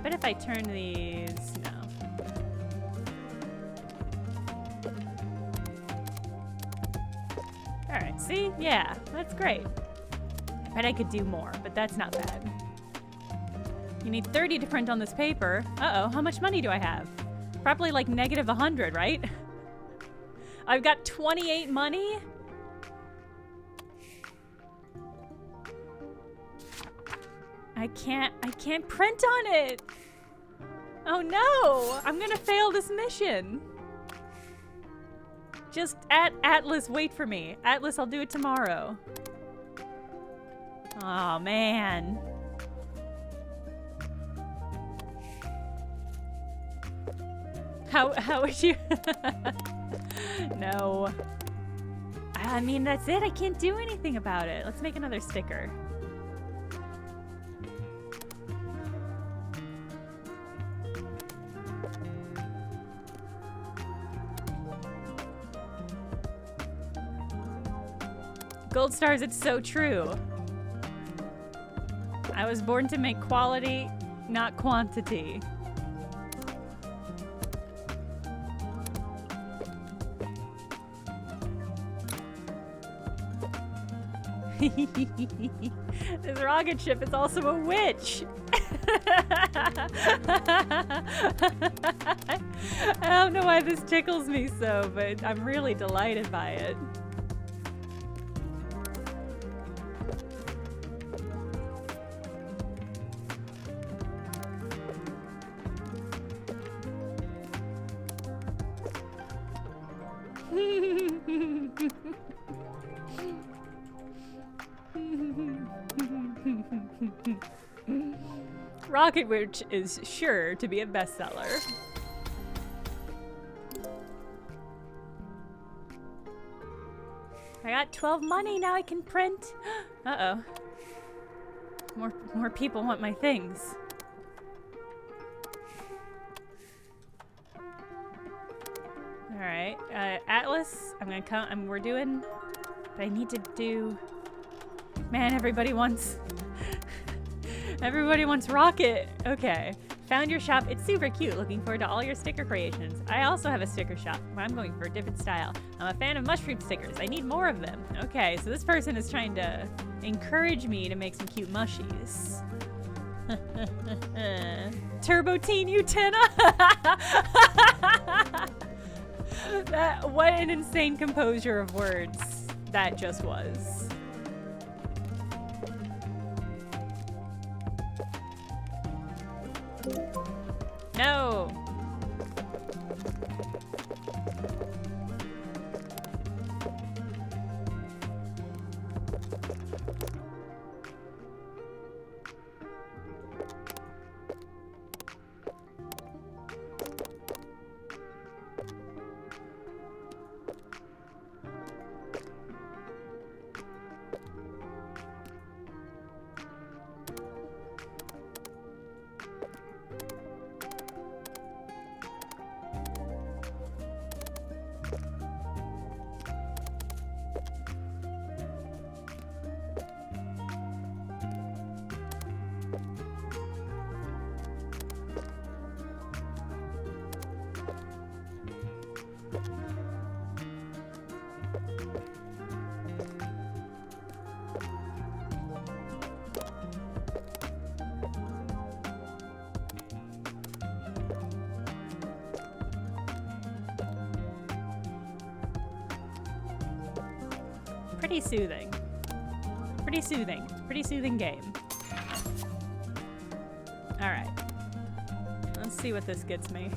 But if I turn these, no. All right, see? Yeah, that's great. I bet I could do more, but that's not bad. You need 30 to print on this paper. Uh-oh, how much money do I have? Probably like negative 100, right? I've got 28 money? I can't print on it. Oh no, I'm gonna fail this mission. Just Atlas, wait for me. Atlas, I'll do it tomorrow. Oh man. How would you? No. I mean, that's it. I can't do anything about it. Let's make another sticker. Gold stars, it's so true. I was born to make quality, not quantity. This rocket ship is also a witch. I don't know why this tickles me so, but I'm really delighted by it. Rocket Witch is sure to be a bestseller. I got 12 money, now I can print. Uh-oh. More people want my things. All right, Atlas, I'm gonna come, we're doing, but I need to do, man, everybody wants Rocket. Okay, found your shop, it's super cute, looking forward to all your sticker creations. I also have a sticker shop, but I'm going for a different style. I'm a fan of mushroom stickers, I need more of them. Okay, so this person is trying to encourage me to make some cute mushies. Turbo Teen Utena! What an insane composure of words that just was. No! Pretty soothing. Pretty soothing. Pretty soothing game. Alright. see what this gets me.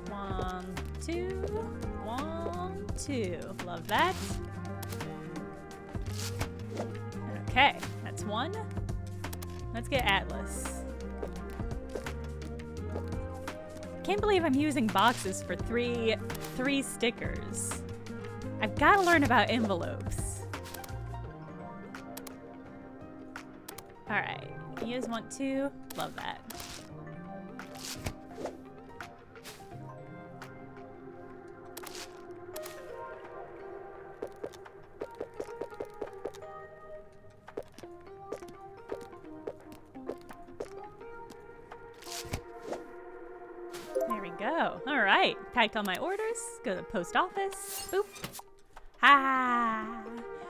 1, 2, 1, 2. Love that. Okay, that's 1. Let's get Atlas. Can't believe I'm using boxes for three stickers. I've got to learn about envelopes. All right, you guys want to? Love that. There we go. All right, packed all my orders. Go to the post office. Boop. Ha!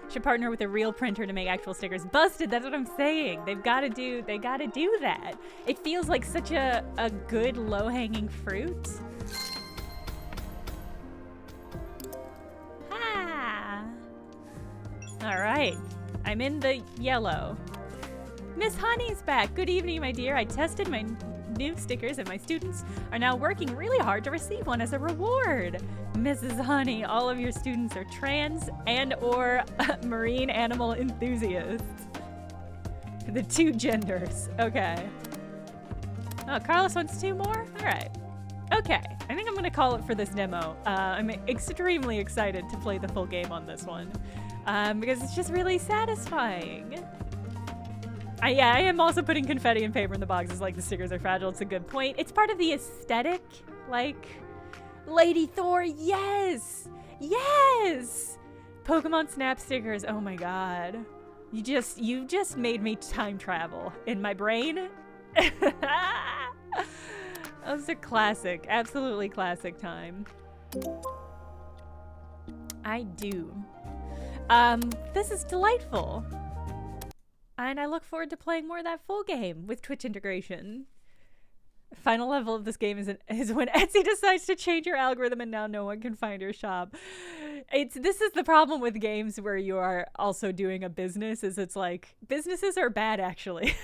Should partner with a real printer to make actual stickers. Busted, that's what I'm saying. They gotta do that. It feels like such a good low-hanging fruit. Ha! All right, I'm in the yellow. Miss Honey's back. Good evening, my dear. I tested my new stickers and my students are now working really hard to receive one as a reward. Mrs. Honey, all of your students are trans and or marine animal enthusiasts. The 2 genders. Okay. Oh, Carlos wants 2 more? All right. Okay. I think I'm going to call it for this demo. I'm extremely excited to play the full game on this one because it's just really satisfying. Yeah, I am also putting confetti and paper in the boxes like the stickers are fragile. It's a good point. It's part of the aesthetic, like Lady Thor. Yes, yes. Pokemon Snap stickers. Oh my god, you just made me time travel in my brain. That was a classic, absolutely classic time. I do. This is delightful. And I look forward to playing more of that full game with Twitch integration. Final level of this game is when Etsy decides to change your algorithm and now no one can find your shop. This is the problem with games where you are also doing a business, is it's like, businesses are bad actually.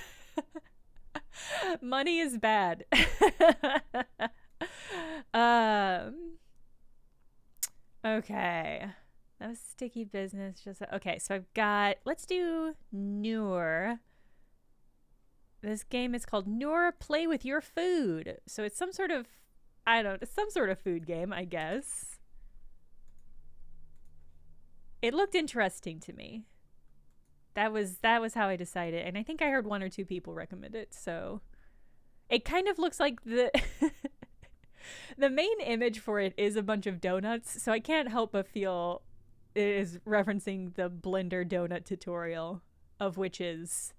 Money is bad. Okay. That was sticky business. Okay, so I've got, let's do Nour. This game is called Nour Play with Your Food. So it's some sort of, I don't know, some sort of food game, I guess. It looked interesting to me. That was how I decided. And I think I heard 1 or 2 people recommend it. So it kind of looks like the the main image for it is a bunch of donuts. So I can't help but feel it is referencing the Blender donut tutorial, of which is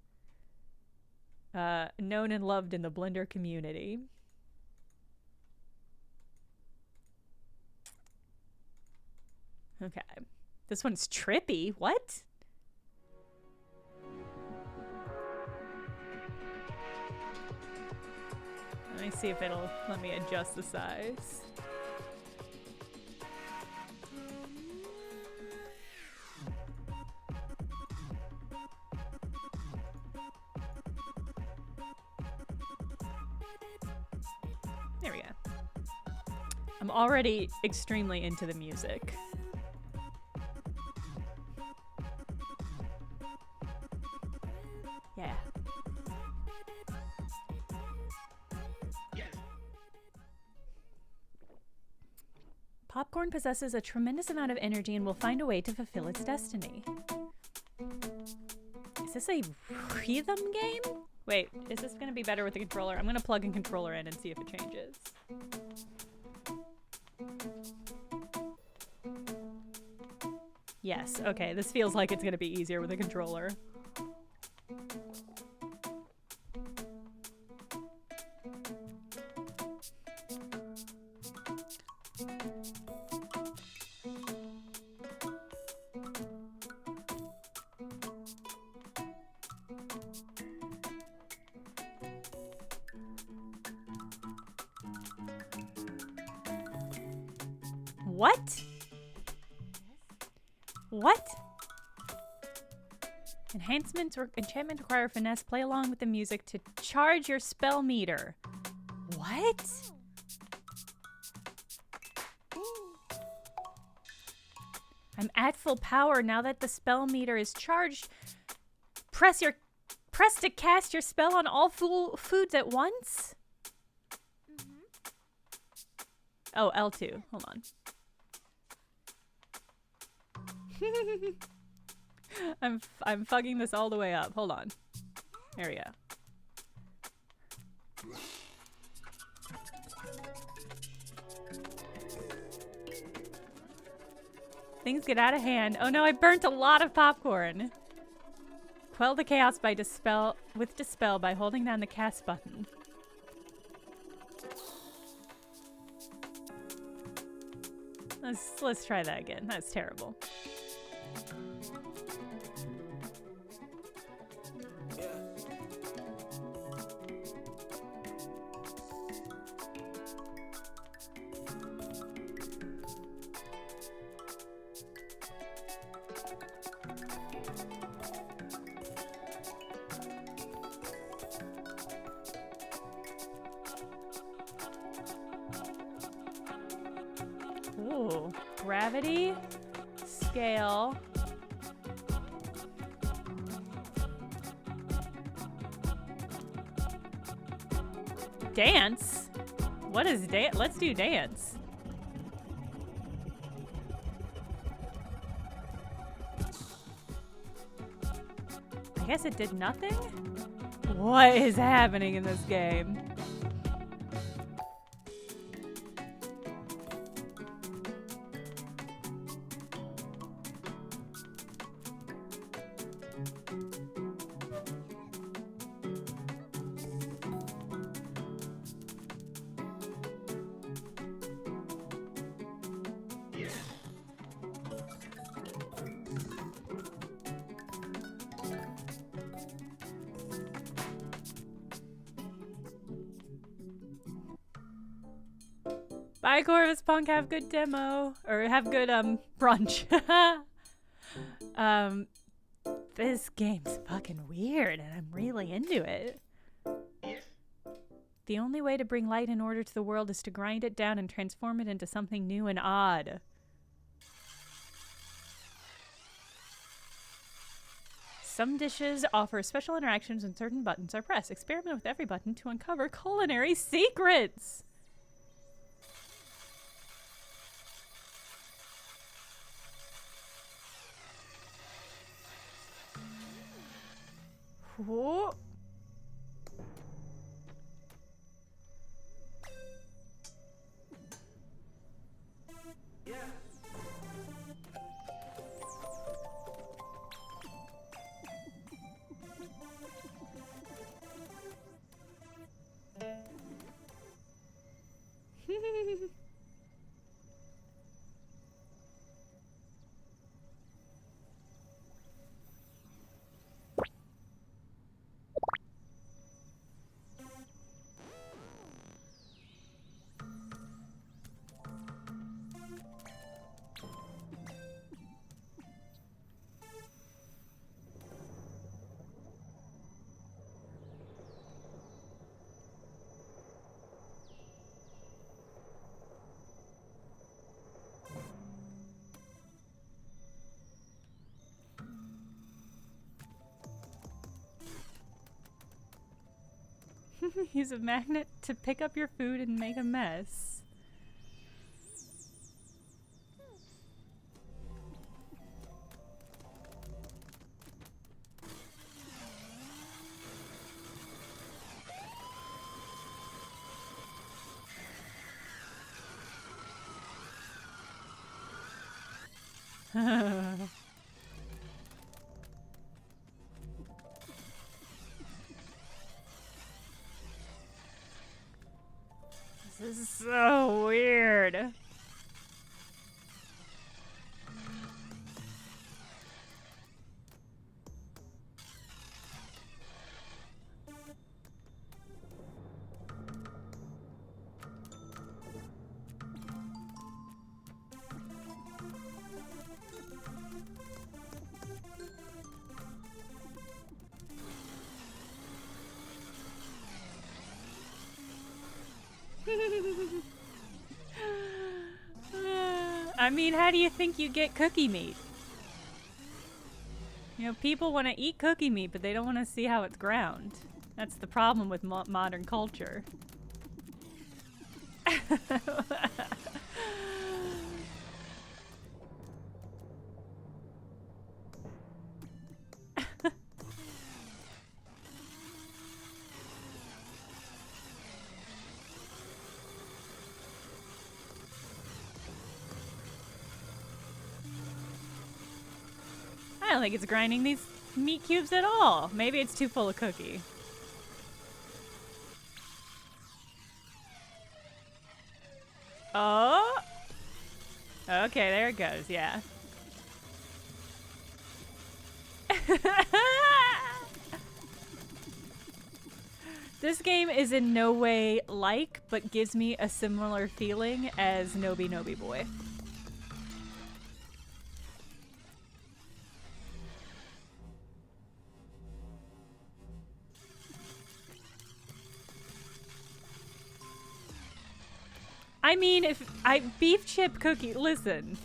known and loved in the Blender community. Okay. This one's trippy. What? Let me see if it'll let me adjust the size. There we go. I'm already extremely into the music. Yeah. Popcorn possesses a tremendous amount of energy and will find a way to fulfill its destiny. Is this a rhythm game? Wait, is this gonna be better with the controller? I'm gonna plug a controller in and see if it changes. Yes, okay, this feels like it's gonna be easier with a controller. What? What? Enchantment require finesse. Play along with the music to charge your spell meter. What? I'm at full power now that the spell meter is charged. Press to cast your spell on all foods at once? Oh, L2. Hold on. I'm fucking this all the way up. Hold on. There we go. Things get out of hand. Oh no, I burnt a lot of popcorn. Quell the chaos by dispel by holding down the cast button. Let's try that again. That's terrible. Ooh, gravity, scale. Dance? What is dance? Let's do dance. I guess it did nothing? What is happening in this game? Bye, Corvus Punk. Have good demo. Or have good, brunch. This game's fucking weird, and I'm really into it. The only way to bring light and order to the world is to grind it down and transform it into something new and odd. Some dishes offer special interactions when certain buttons are pressed. Experiment with every button to uncover culinary secrets. Whoa. Use a magnet to pick up your food and make a mess. This is so weird. I mean, how do you think you get cookie meat? You know, people want to eat cookie meat, but they don't want to see how it's ground. That's the problem with modern culture. I don't think it's grinding these meat cubes at all. Maybe it's too full of cookie. Oh! Okay, there it goes, yeah. This game is in no way like, but gives me a similar feeling as Nobi Nobi Boy. I mean, beef chip cookie, listen.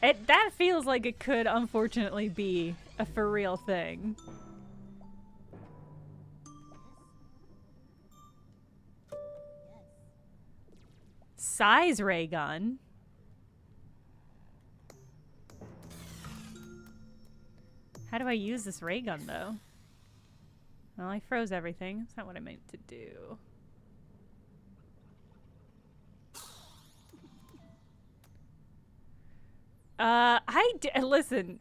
That feels like it could unfortunately be a for real thing. Size ray gun. How do I use this ray gun though? Well, I froze everything. That's not what I meant to do. Listen,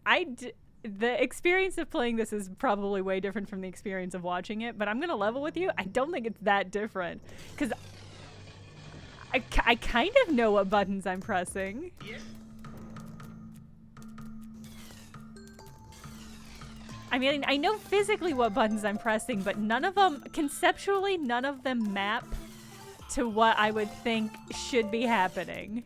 the experience of playing this is probably way different from the experience of watching it, but I'm gonna level with you. I don't think it's that different, because I kind of know what buttons I'm pressing. I mean, I know physically what buttons I'm pressing, but none of them, conceptually, none of them map to what I would think should be happening.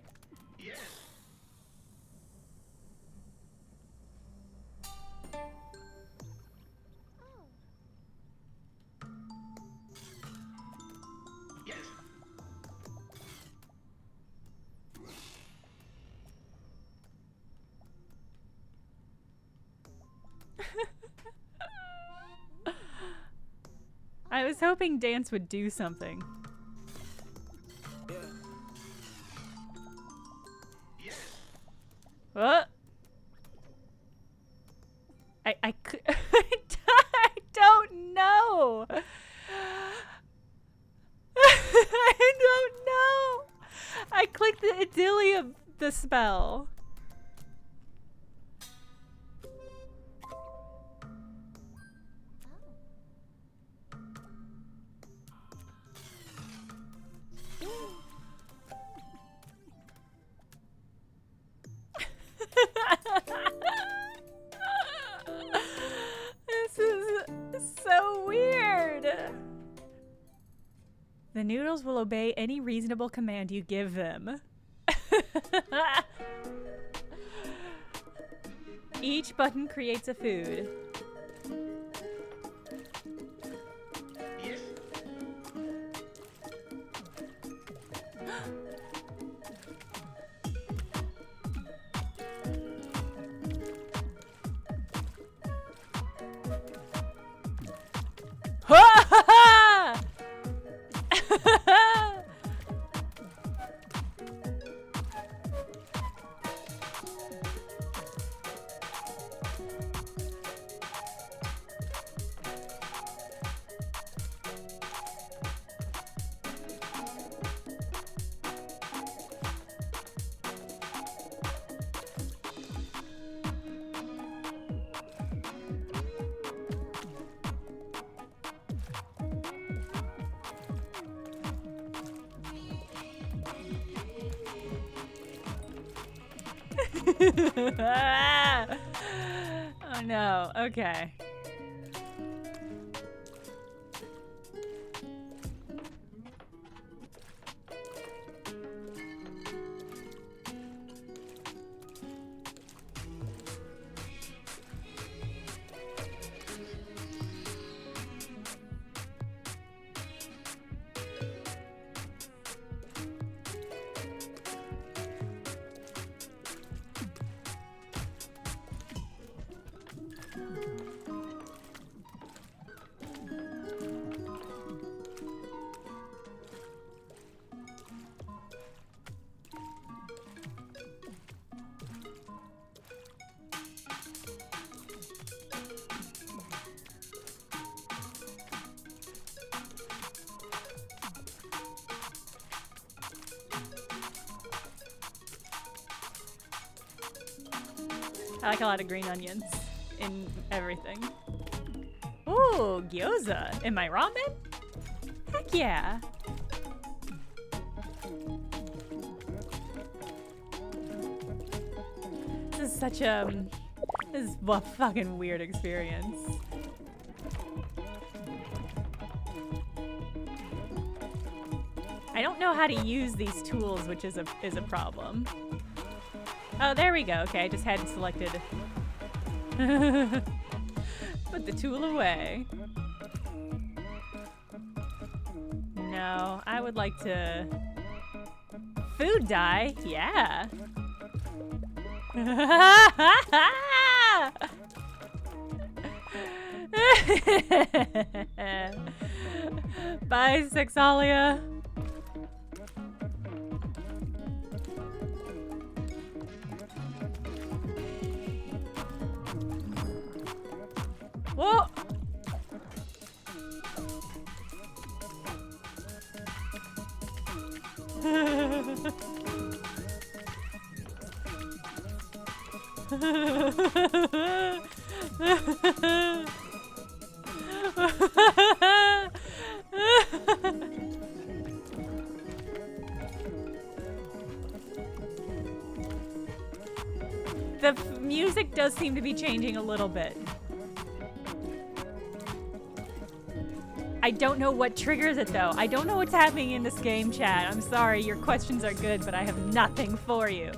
I was hoping dance would do something. What? I don't know. I don't know. I clicked the Idilia the spell. This is so weird. The noodles will obey any reasonable command you give them. Each button creates a food. Oh no, okay. I like a lot of green onions in everything. Ooh, gyoza. In my ramen? Heck yeah. This is such a... This is a fucking weird experience. I don't know how to use these tools, which is a problem. Oh, there we go. Okay, I just hadn't selected. Put the tool away. No, I would like to... Food dye? Yeah. Bye, Sexalia. Whoa! The music does seem to be changing a little bit. I don't know what triggers it though. I don't know what's happening in this game, chat. I'm sorry, your questions are good, but I have nothing for you.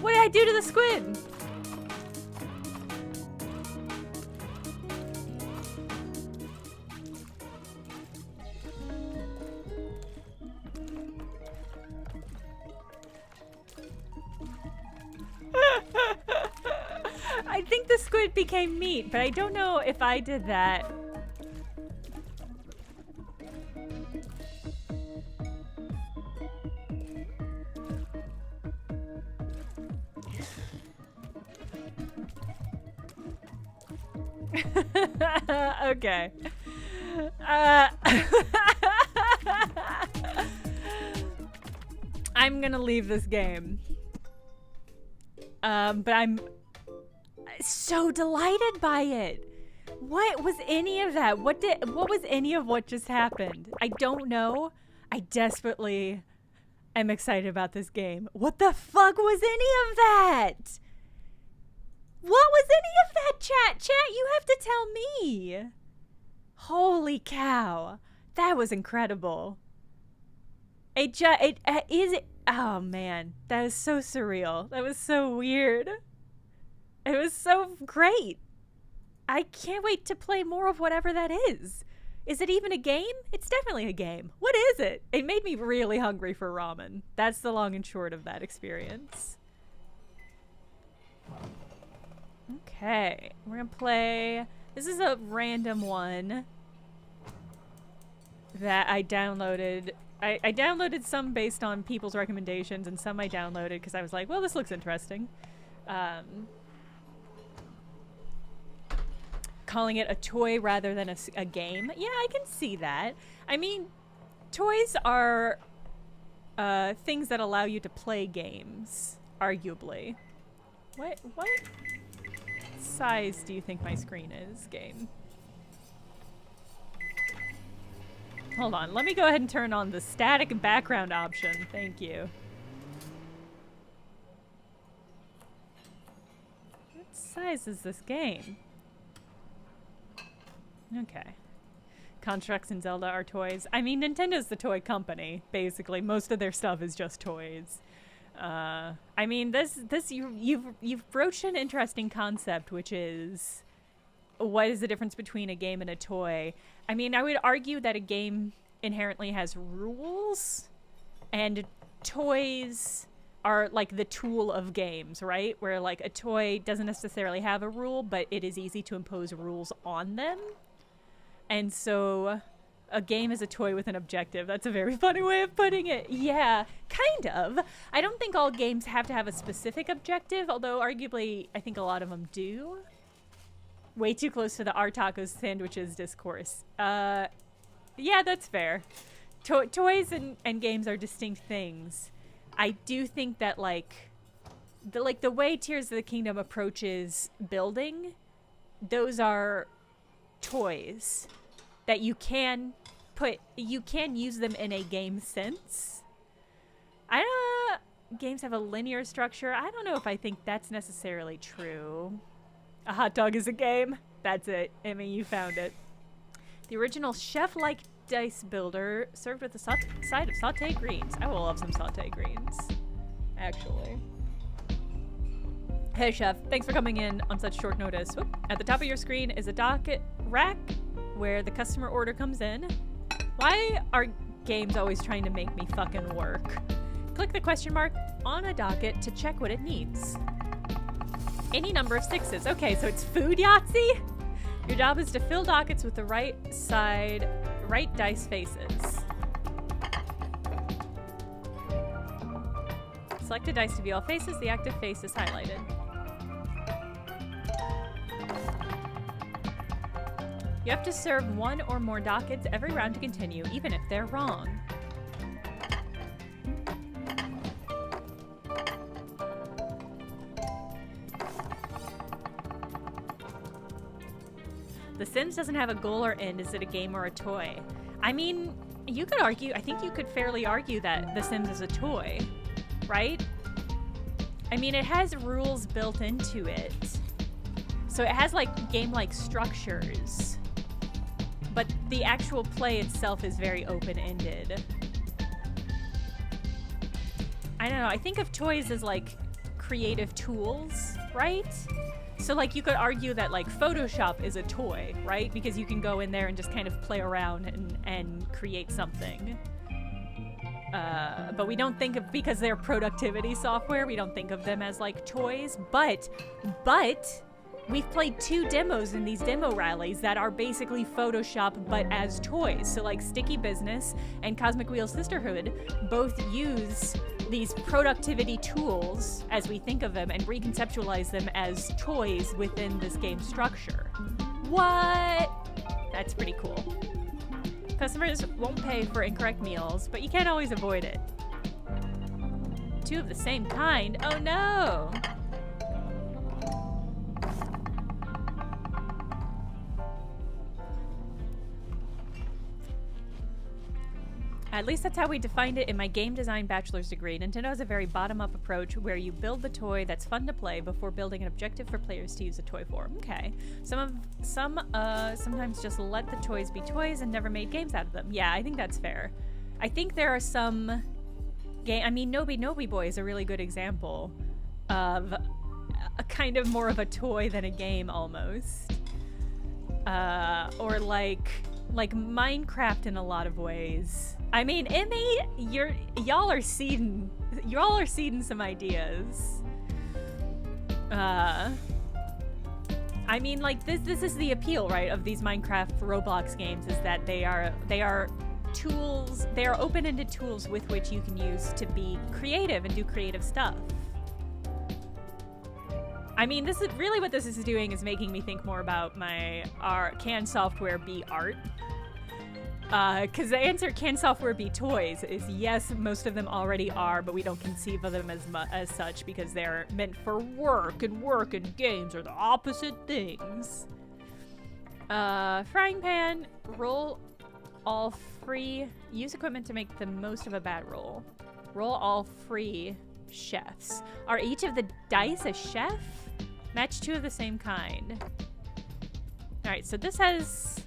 What did I do to the squid? I think the squid became meat, but I don't know if I did that. Okay. I'm gonna leave this game. But I'm so delighted by it. What was any of that? What was any of what just happened? I don't know. I desperately am excited about this game. What the fuck was any of that? What was any of that, chat? Chat, you have to tell me. Holy cow. That was incredible. Oh man, that was so surreal. That was so weird. It was so great. I can't wait to play more of whatever that is. Is it even a game? It's definitely a game. What is it? It made me really hungry for ramen. That's the long and short of that experience. Okay, we're gonna play. This is a random one that I downloaded. I downloaded some based on people's recommendations, and some I downloaded because I was like, well, this looks interesting. Calling it a toy rather than a game. Yeah, I can see that. I mean, toys are things that allow you to play games, arguably. What size do you think my screen is, game? Hold on, let me go ahead and turn on the static background option. Thank you. What size is this game? Okay. Constructs and Zelda are toys. I mean, Nintendo's the toy company, basically. Most of their stuff is just toys. I mean, you've broached an interesting concept, which is what is the difference between a game and a toy? I mean, I would argue that a game inherently has rules, and toys are like the tool of games, right? Where like a toy doesn't necessarily have a rule, but it is easy to impose rules on them. And so A game is a toy with an objective. That's a very funny way of putting it. Yeah, kind of. I don't think all games have to have a specific objective, although arguably I think a lot of them do. Way too close to the our tacos sandwiches discourse. Yeah, that's fair. Toys and games are distinct things. I do think that the way Tears of the Kingdom approaches building, those are toys that you can use them in a game sense. Games have a linear structure. I don't know if I think that's necessarily true. A hot dog is a game. That's it. Emmy, you found it. The original chef-like dice builder served with a side of sauteed greens. I will love some sauteed greens, actually. Hey chef, thanks for coming in on such short notice. Whoop. At the top of your screen is a docket rack where the customer order comes in. Why are games always trying to make me fucking work? Click the question mark on a docket to check what it needs. Any number of 6s. Okay, so it's food Yahtzee? Your job is to fill dockets with the right dice faces. Select a dice to view all faces. The active face is highlighted. You have to serve one or more dockets every round to continue, even if they're wrong. The Sims doesn't have a goal or end. Is it a game or a toy? I mean, you could argue, I think you could fairly argue that The Sims is a toy, right? I mean, it has rules built into it. So it has game-like structures. But the actual play itself is very open-ended. I don't know, I think of toys as creative tools, right? So you could argue that Photoshop is a toy, right? Because you can go in there and just kind of play around and create something. But we don't think of, because they're productivity software, we don't think of them as toys. But we've played 2 demos in these demo rallies that are basically Photoshop but as toys. So Sticky Business and Cosmic Wheel Sisterhood both use these productivity tools as we think of them and reconceptualize them as toys within this game structure. What? That's pretty cool. Customers won't pay for incorrect meals, but you can't always avoid it. 2 of the same kind? Oh no! At least that's how we defined it in my game design bachelor's degree. Nintendo has a very bottom-up approach where you build the toy that's fun to play before building an objective for players to use the toy for. Okay. Sometimes just let the toys be toys and never made games out of them. Yeah, I think that's fair. I think there are some Nobi Boy is a really good example of a kind of more of a toy than a game almost. Or like Minecraft in a lot of ways. I mean, Emmy, y'all are seeding some ideas. I mean, this is the appeal, right, of these Minecraft Roblox games, is that they are tools, they are open-ended tools with which you can use to be creative and do creative stuff. I mean, this is really what this is doing, is making me think more about my can software be art? Because the answer, can software be toys, is yes, most of them already are, but we don't conceive of them as such because they're meant for work and games are the opposite things. Frying pan, roll all free, use equipment to make the most of a bad roll. Roll all free chefs. Are each of the dice a chef? Match 2 of the same kind. Alright, so this has...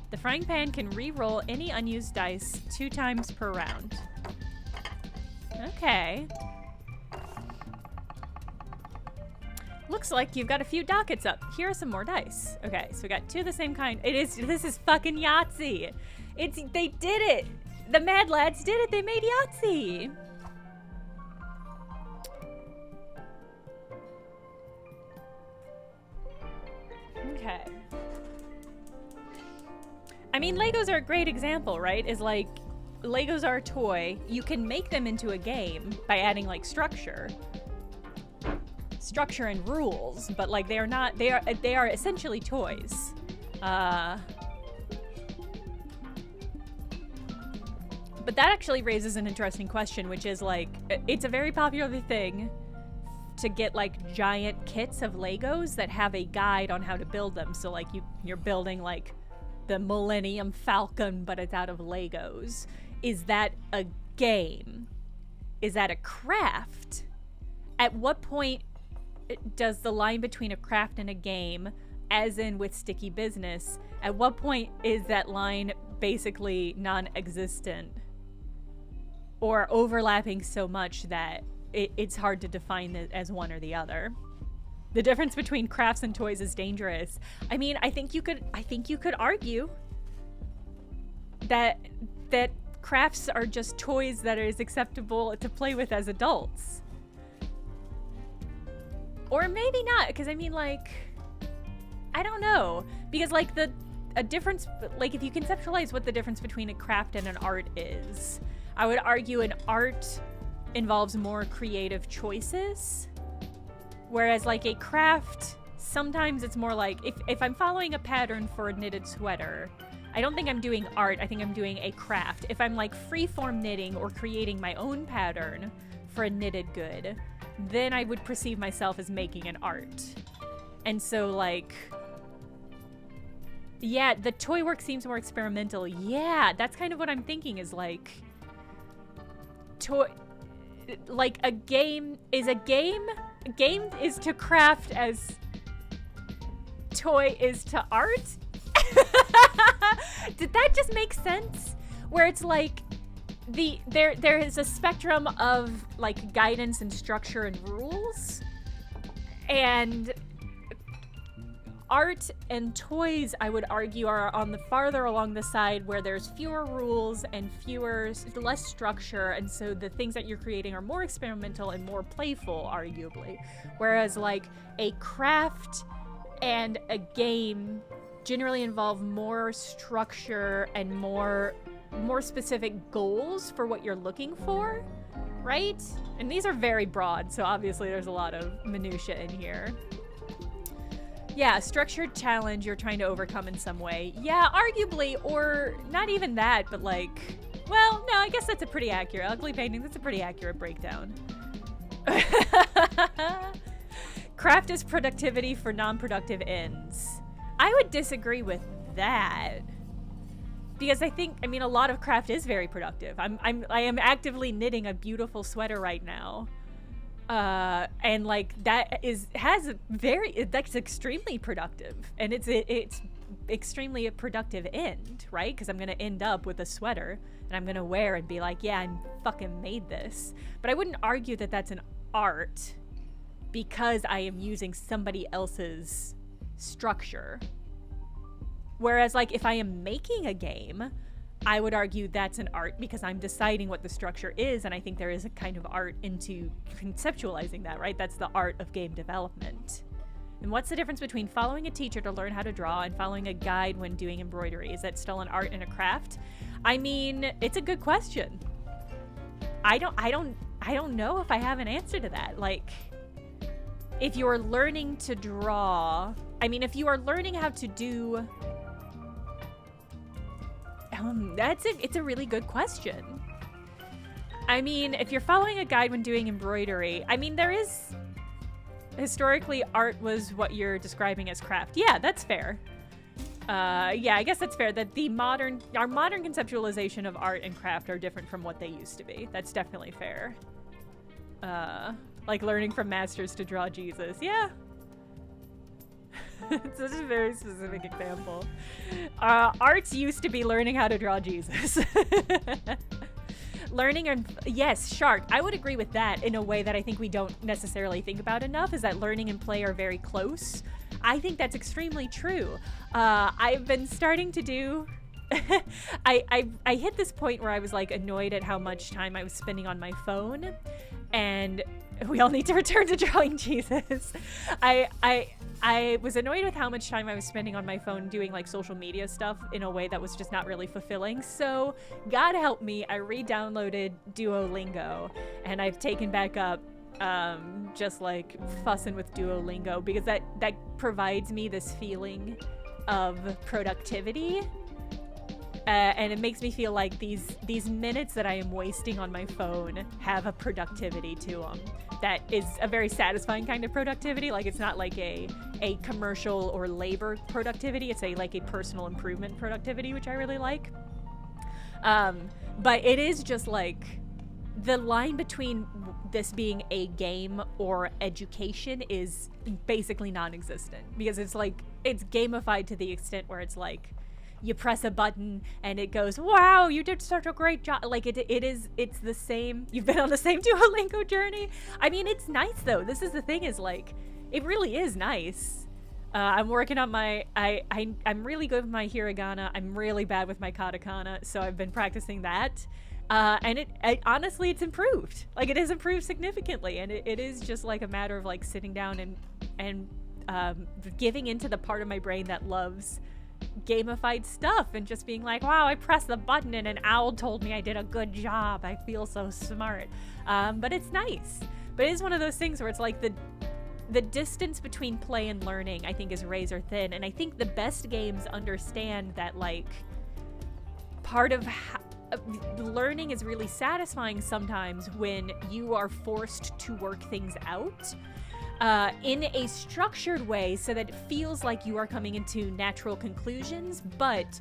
The frying pan can re-roll any unused dice 2 times per round. Okay. Looks like you've got a few dockets up. Here are some more dice. Okay, so we got 2 of the same kind. This is fucking Yahtzee. They did it. The Mad Lads did it. They made Yahtzee. Okay. I mean, Legos are a great example, right? Is like, Legos are a toy. You can make them into a game by adding like structure and rules, but like they are essentially toys. But that actually raises an interesting question, which is like, it's a very popular thing to get like giant kits of Legos that have a guide on how to build them. So like you're building like the Millennium Falcon, but it's out of Legos. Is that a game? Is that a craft? At what point does the line between a craft and a game, as in with Sticky Business, at what point is that line basically non-existent or overlapping so much that it's hard to define it as one or the other? The difference between crafts and toys is dangerous. I mean, I think you could argue that crafts are just toys that is acceptable to play with as adults. Or maybe not, because I mean, like, I don't know. Because like a difference, like if you conceptualize what the difference between a craft and an art is, I would argue an art involves more creative choices. Whereas like a craft, sometimes it's more like, if I'm following a pattern for a knitted sweater, I don't think I'm doing art, I think I'm doing a craft. If I'm like freeform knitting or creating my own pattern for a knitted good, then I would perceive myself as making an art. And so like, yeah, the toy work seems more experimental. Yeah, that's kind of what I'm thinking is like, like a game is a game. A game is to craft as toy is to art. Did that just make sense? Where it's like there is a spectrum of like guidance and structure and rules, and art and toys, I would argue, are on the farther along the side where there's fewer rules and less structure, and so the things that you're creating are more experimental and more playful, arguably. Whereas like a craft and a game generally involve more structure and more specific goals for what you're looking for, right? And these are very broad, so obviously there's a lot of minutia in here. Yeah, structured challenge you're trying to overcome in some way. Yeah, arguably, or not even that, but like, well, no, I guess that's a pretty accurate, ugly painting, that's a pretty accurate breakdown. Craft is productivity for non-productive ends. I would disagree with that. Because I mean, a lot of craft is very productive. I am actively knitting a beautiful sweater right now. And like that's extremely productive, and it's extremely a productive end, right? Because I'm gonna end up with a sweater and I'm gonna wear and be like, yeah, I fucking made this. But I wouldn't argue that that's an art because I am using somebody else's structure. Whereas like if I am making a game, I would argue that's an art because I'm deciding what the structure is, and I think there is a kind of art into conceptualizing that, right? That's the art of game development. And what's the difference between following a teacher to learn how to draw and following a guide when doing embroidery? Is that still an art and a craft? I mean, it's a good question. I don't know if I have an answer to that. Like, if you're learning to draw, I mean, if you are learning how to do it's a really good question. I mean, if you're following a guide when doing embroidery, I mean, there is historically art was what you're describing as craft. Yeah, that's fair. Yeah, I guess that's fair that our modern conceptualization of art and craft are different from what they used to be. That's definitely fair. Like learning from masters to draw Jesus. Yeah. It's such a very specific example. Arts used to be learning how to draw Jesus. Yes, Shark, I would agree with that in a way that I think we don't necessarily think about enough, is that learning and play are very close. I think that's extremely true. I've been starting to do... I hit this point where I was like annoyed at how much time I was spending on my phone, and we all need to return to drawing Jesus. I was annoyed with how much time I was spending on my phone doing like social media stuff in a way that was just not really fulfilling. So God help me, I re-downloaded Duolingo, and I've taken back up just like fussing with Duolingo, because that provides me this feeling of productivity. And it makes me feel like these minutes that I am wasting on my phone have a productivity to them that is a very satisfying kind of productivity. Like, it's not like a commercial or labor productivity. It's like a personal improvement productivity, which I really like. But it is just like the line between this being a game or education is basically non-existent, because it's like it's gamified to the extent where it's like you press a button and it goes, wow, you did such a great job. Like it's the same. You've been on the same Duolingo journey. I mean, it's nice though. This is the thing, is like, it really is nice. I'm working on my, I'm really good with my hiragana. I'm really bad with my katakana. So I've been practicing that. And it honestly, it's improved. Like, it has improved significantly. And it is just like a matter of like sitting down and giving into the part of my brain that loves gamified stuff, and just being like, wow, I pressed the button and an owl told me I did a good job. I feel so smart. But it's nice. But it is one of those things where it's like the distance between play and learning, I think, is razor thin. And I think the best games understand that, like, part of learning is really satisfying sometimes when you are forced to work things out in a structured way, so that it feels like you are coming into natural conclusions, but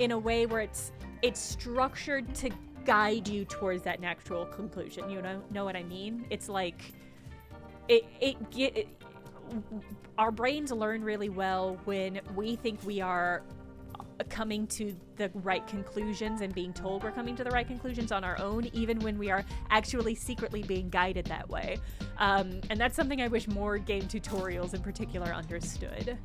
in a way where it's structured to guide you towards that natural conclusion. You know what I mean? It's like our brains learn really well when we think we are coming to the right conclusions and being told we're coming to the right conclusions on our own, even when we are actually secretly being guided that way. And that's something I wish more game tutorials in particular understood.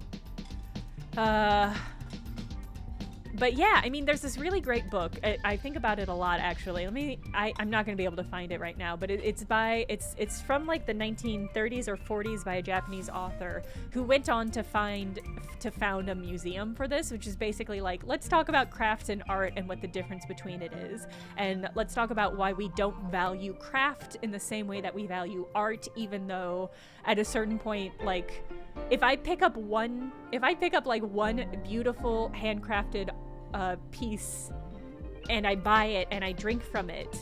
But yeah, I mean, there's this really great book. I think about it a lot, actually. I'm not going to be able to find it right now, but it's from like the 1930s or 40s by a Japanese author who went on to found a museum for this, which is basically like, let's talk about craft and art and what the difference between it is. And let's talk about why we don't value craft in the same way that we value art, even though at a certain point, like, if I pick up like one beautiful handcrafted piece and I buy it and I drink from it,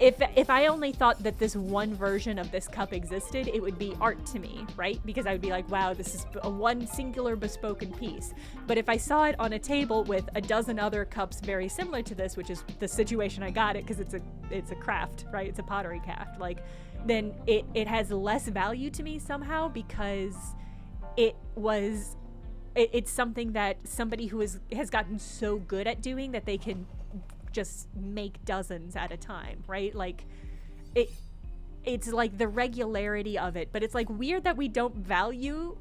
if I only thought that this one version of this cup existed, it would be art to me, right? Because I would be like, wow, this is a one singular bespoken piece. But if I saw it on a table with a dozen other cups very similar to this, which is the situation I got it, because it's a craft, right? It's a pottery craft. Like, then it has less value to me somehow, because it's something that somebody who has gotten so good at doing that they can just make dozens at a time, right? Like, it's like the regularity of it, but it's like weird that we don't value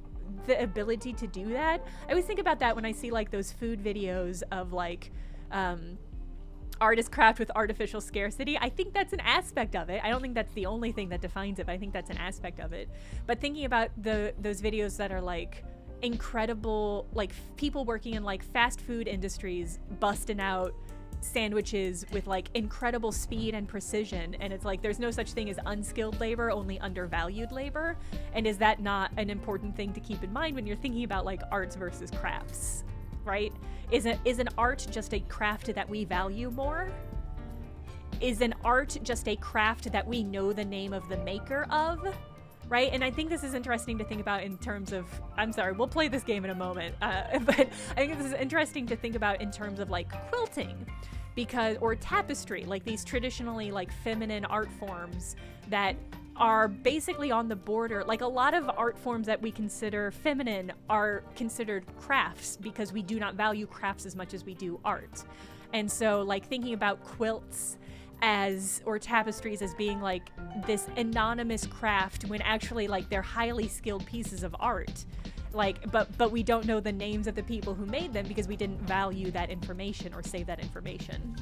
the ability to do that. I always think about that when I see like those food videos of like artist craft with artificial scarcity. I think that's an aspect of it. I don't think that's the only thing that defines it, but I think that's an aspect of it. But thinking about those videos that are like incredible, like people working in like fast food industries busting out sandwiches with like incredible speed and precision, and it's like there's no such thing as unskilled labor, only undervalued labor. And is that not an important thing to keep in mind when you're thinking about like arts versus crafts, right? Is an art just a craft that we value more? Is an art just a craft that we know the name of the maker of? Right? And I think this is interesting to think about in terms of, I'm sorry, we'll play this game in a moment, but I think this is interesting to think about in terms of like quilting, or tapestry, like these traditionally like feminine art forms that are basically on the border. Like, a lot of art forms that we consider feminine are considered crafts because we do not value crafts as much as we do art. And so like thinking about quilts or tapestries as being like this anonymous craft, when actually like they're highly skilled pieces of art, like, but we don't know the names of the people who made them because we didn't value that information or save that information.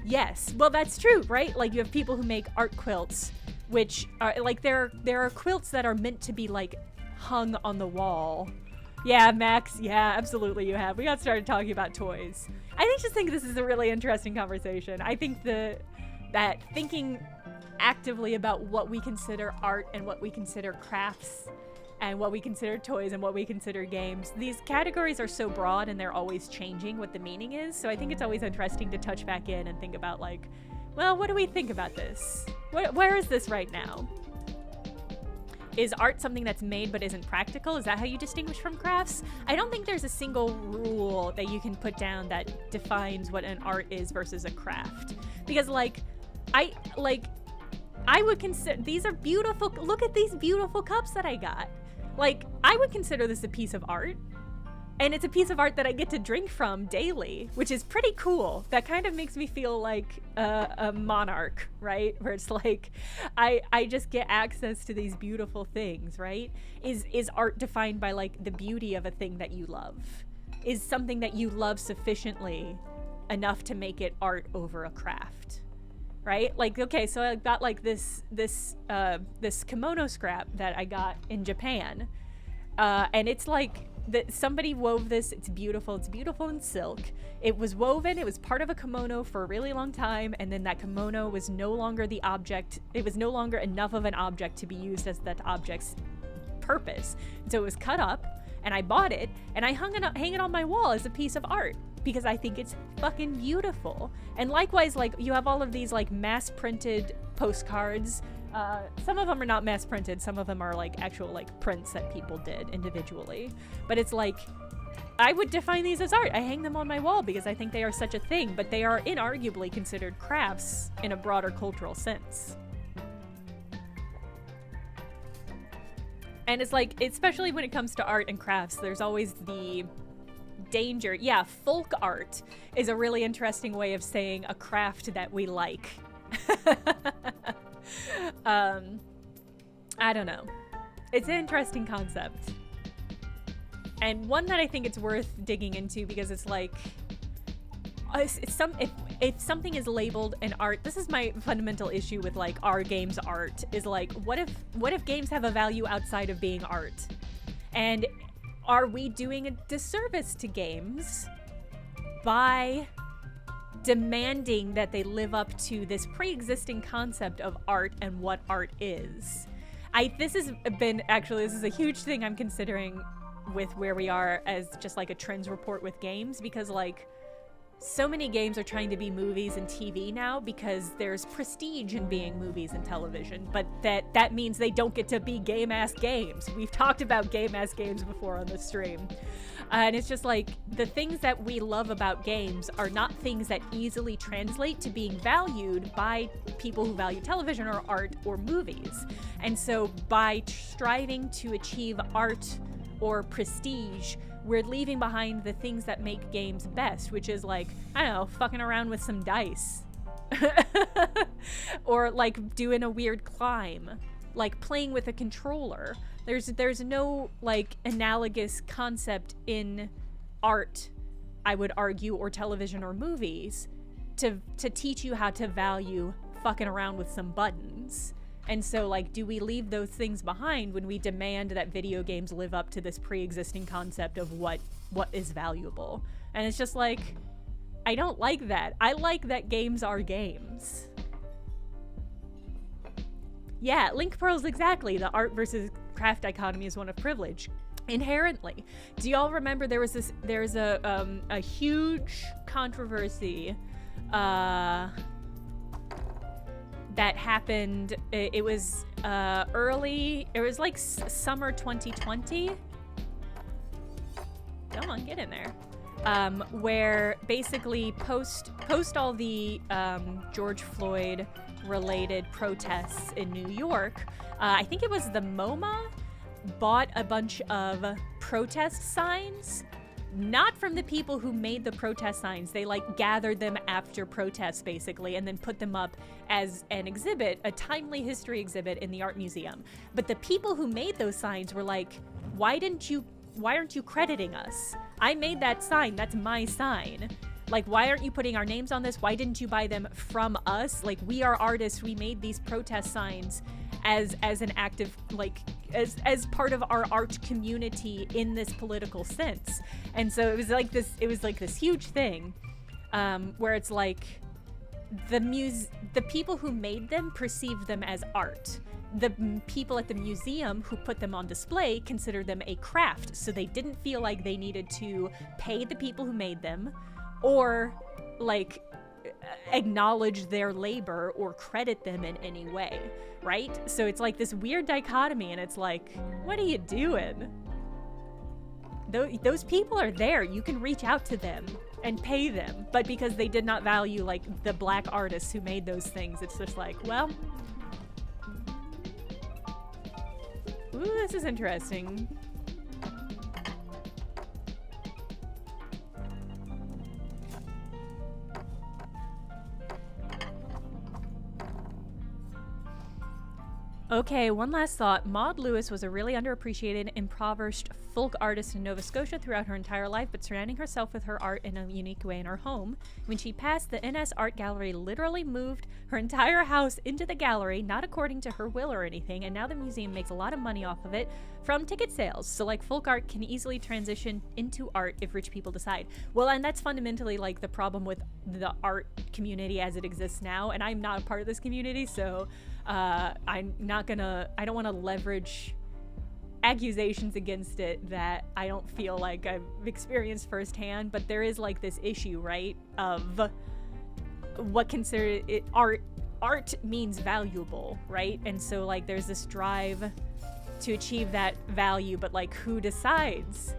Yes, well, that's true, right? Like, you have people who make art quilts which are like there are quilts that are meant to be like hung on the wall. Yeah, Max. Yeah, absolutely. You have. We got started talking about toys. I just think this is a really interesting conversation. I think that thinking actively about what we consider art and what we consider crafts and what we consider toys and what we consider games, these categories are so broad and they're always changing what the meaning is. So I think it's always interesting to touch back in and think about like, well, what do we think about this? Where is this right now? Is art something that's made but isn't practical? Is that how you distinguish from crafts? I don't think there's a single rule that you can put down that defines what an art is versus a craft. Because I would consider, these are beautiful, look at these beautiful cups that I got. Like, I would consider this a piece of art. And it's a piece of art that I get to drink from daily, which is pretty cool. That kind of makes me feel like a monarch, right? Where it's like, I just get access to these beautiful things, right? Is art defined by like the beauty of a thing that you love? Is something that you love sufficiently enough to make it art over a craft? Right? Like, okay, so I got like this kimono scrap that I got in Japan. And it's like, that somebody wove this. It's beautiful in silk. It was woven, it was part of a kimono for a really long time, and then that kimono was no longer the object, it was no longer enough of an object to be used as that object's purpose. And so it was cut up, and I bought it, and I hang it on my wall as a piece of art because I think it's fucking beautiful. And likewise, like, you have all of these like mass printed postcards. Some of them are not mass printed, some of them are like actual like prints that people did individually. But it's like, I would define these as art. I hang them on my wall because I think they are such a thing, but they are inarguably considered crafts in a broader cultural sense. And it's like, especially when it comes to art and crafts, there's always the danger. Yeah, folk art is a really interesting way of saying a craft that we like. I don't know. It's an interesting concept. And one that I think it's worth digging into because it's like, if something is labeled an art, this is my fundamental issue with like our games art, is like, what if games have a value outside of being art? And are we doing a disservice to games by demanding that they live up to this pre-existing concept of art and what art is? This is a huge thing I'm considering with where we are as just like a trends report with games, because like so many games are trying to be movies and TV now because there's prestige in being movies and television, but that means they don't get to be game-ass games. We've talked about game-ass games before on the stream. And it's just like, the things that we love about games are not things that easily translate to being valued by people who value television or art or movies. And so by striving to achieve art or prestige, we're leaving behind the things that make games best, which is like, I don't know, fucking around with some dice. Or like doing a weird climb, like playing with a controller. There's no like analogous concept in art, I would argue, or television or movies to teach you how to value fucking around with some buttons. And so, like, do we leave those things behind when we demand that video games live up to this pre-existing concept of what is valuable? And it's just like, I don't like that. I like that games are games. Yeah, Link Pearls, exactly. The art versus craft dichotomy is one of privilege. Inherently. Do y'all remember there's a huge controversy that happened, it was like summer 2020. Come on, get in there. Where basically post all the George Floyd related protests in New York, I think it was the MoMA bought a bunch of protest signs, not from the people who made the protest signs. They like gathered them after protests basically and then put them up as an exhibit, a timely history exhibit in the art museum. But the people who made those signs were like, why aren't you crediting us? I made that sign, that's my sign. Like, why aren't you putting our names on this? Why didn't you buy them from us? Like, we are artists. We made these protest signs as an active, like, as part of our art community in this political sense. And so it was like this huge thing, where it's like the people who made them perceived them as art. The people at the museum who put them on display considered them a craft, so they didn't feel like they needed to pay the people who made them or like acknowledge their labor or credit them in any way, right? So it's like this weird dichotomy, and it's like, what are you doing? Those people are there. You can reach out to them and pay them, but because they did not value like the black artists who made those things, it's just like, well, ooh, this is interesting. Okay, one last thought. Maud Lewis was a really underappreciated, impoverished folk artist in Nova Scotia throughout her entire life, but surrounding herself with her art in a unique way in her home. When she passed, the NS Art Gallery literally moved her entire house into the gallery, not according to her will or anything, and now the museum makes a lot of money off of it from ticket sales. So, like, folk art can easily transition into art if rich people decide. Well, and that's fundamentally, like, the problem with the art community as it exists now, and I'm not a part of this community, so I don't want to leverage accusations against it that I don't feel like I've experienced firsthand, but there is like this issue, right, of what considered it art means valuable, right? And so like there's this drive to achieve that value, but like who decides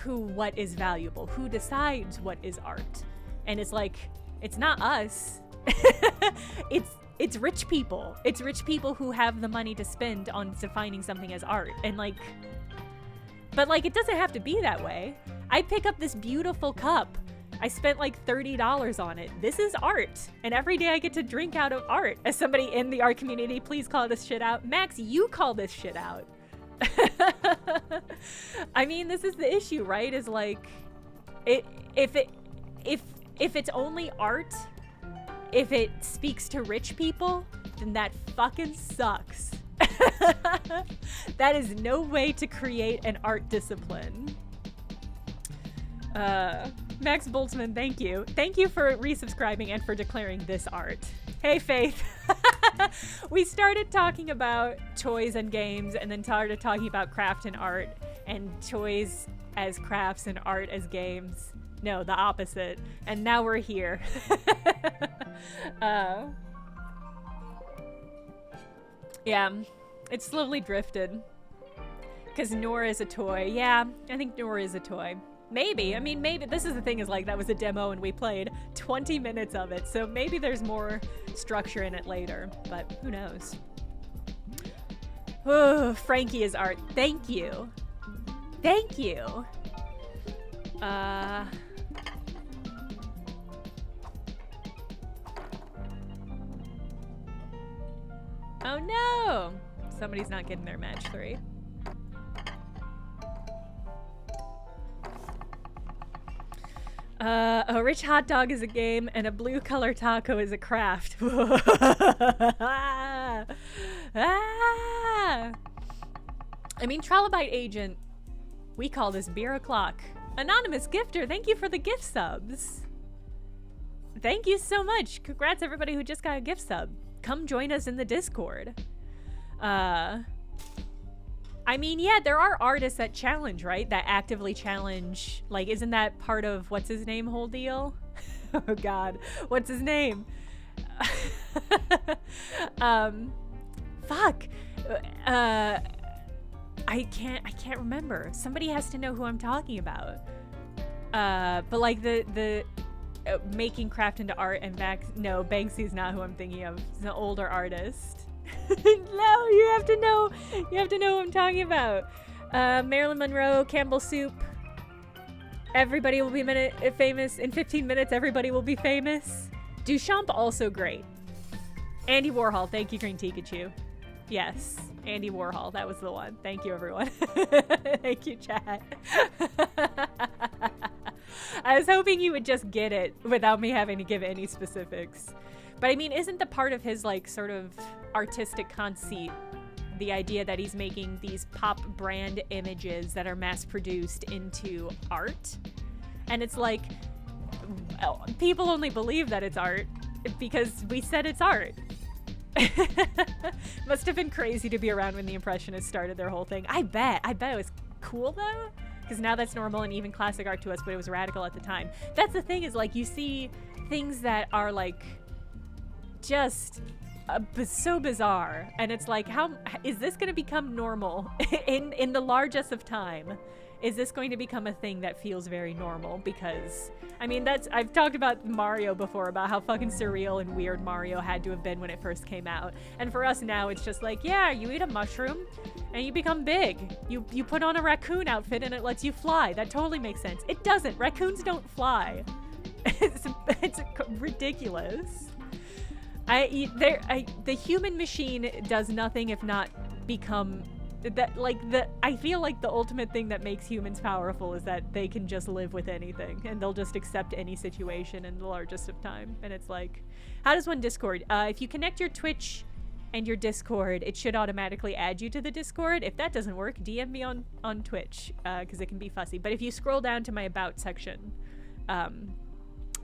what is valuable? Who decides what is art? And it's like, it's not us. It's rich people. It's rich people who have the money to spend on defining something as art. And like, but like, it doesn't have to be that way. I pick up this beautiful cup. I spent like $30 on it. This is art. And every day I get to drink out of art. As somebody in the art community, please call this shit out. Max, you call this shit out. I mean, this is the issue, right? Is like, if it's only art, if it speaks to rich people, then that fucking sucks. That is no way to create an art discipline. Max Boltzmann, thank you. Thank you for resubscribing and for declaring this art. Hey, Faith. We started talking about toys and games and then started talking about craft and art and toys as crafts and art as games. No, the opposite. And now we're here. Yeah, it's slowly drifted. Because Nour is a toy. Yeah, I think Nour is a toy. Maybe. I mean, maybe. This is the thing, is like that was a demo and we played 20 minutes of it. So maybe there's more structure in it later. But who knows? Oh, Frankie is art. Thank you. Thank you. Oh no! Somebody's not getting their match 3. A rich hot dog is a game and a blue color taco is a craft. I mean, Trilobite Agent, we call this beer o'clock. Anonymous gifter, thank you for the gift subs. Thank you so much. Congrats everybody who just got a gift sub. Come join us in the Discord. I mean, yeah, there are artists that challenge, right? That actively challenge. Like, isn't that part of what's his name whole deal? Oh God, what's his name? Fuck. I can't remember. Somebody has to know who I'm talking about. But like the making craft into art and no, Banksy's not who I'm thinking of. He's an older artist. No, you have to know who I'm talking about. Marilyn Monroe, Campbell Soup. Everybody will be famous. In 15 minutes, everybody will be famous. Duchamp, also great. Andy Warhol, thank you, Green Pikachu. Yes, Andy Warhol, that was the one. Thank you, everyone. Thank you, chat. I was hoping you would just get it without me having to give any specifics. But I mean, isn't the part of his like sort of artistic conceit the idea that he's making these pop brand images that are mass produced into art? And it's like, well, people only believe that it's art because we said it's art. Must have been crazy to be around when the Impressionists started their whole thing. I bet it was cool though, because now that's normal and even classic art to us, but it was radical at the time. That's the thing, is like you see things that are like just so bizarre, and it's like, how is this going to become normal in the largest of time? Is this going to become a thing that feels very normal? Because I mean, I've talked about Mario before, about how fucking surreal and weird Mario had to have been when it first came out, and for us now it's just like, yeah, you eat a mushroom and you become big. You put on a raccoon outfit and it lets you fly. That totally makes sense. It doesn't. Raccoons don't fly. It's ridiculous. The human machine does nothing if not become that. Like, I feel like the ultimate thing that makes humans powerful is that they can just live with anything and they'll just accept any situation in the largest of time. And it's like, how does one Discord? If you connect your Twitch and your Discord, it should automatically add you to the Discord. If that doesn't work, DM me on Twitch, because it can be fussy. But if you scroll down to my About section,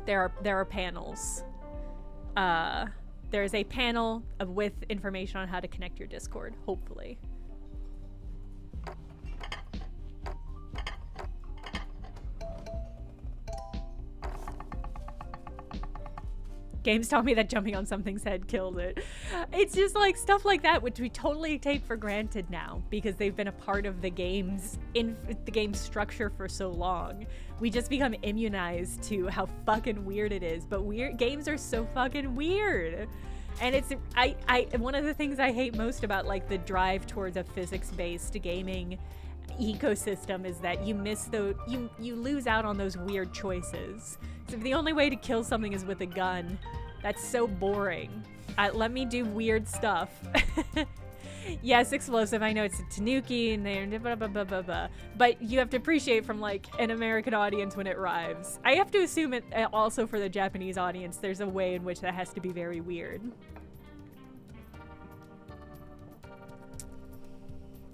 there are panels. There's a panel with information on how to connect your Discord, hopefully. Games taught me that jumping on something's head killed it. It's just like stuff like that, which we totally take for granted now because they've been a part of the game's structure for so long. We just become immunized to how fucking weird it is. But games are so fucking weird. And it's one of the things I hate most about like the drive towards a physics-based gaming ecosystem is that you lose out on those weird choices. So if the only way to kill something is with a gun, that's so boring. Let me do weird stuff. Yes, explosive. I know it's a tanuki and they're blah, blah, blah, blah, blah. But you have to appreciate from like an American audience when it arrives. I have to assume it also for the Japanese audience, there's a way in which that has to be very weird.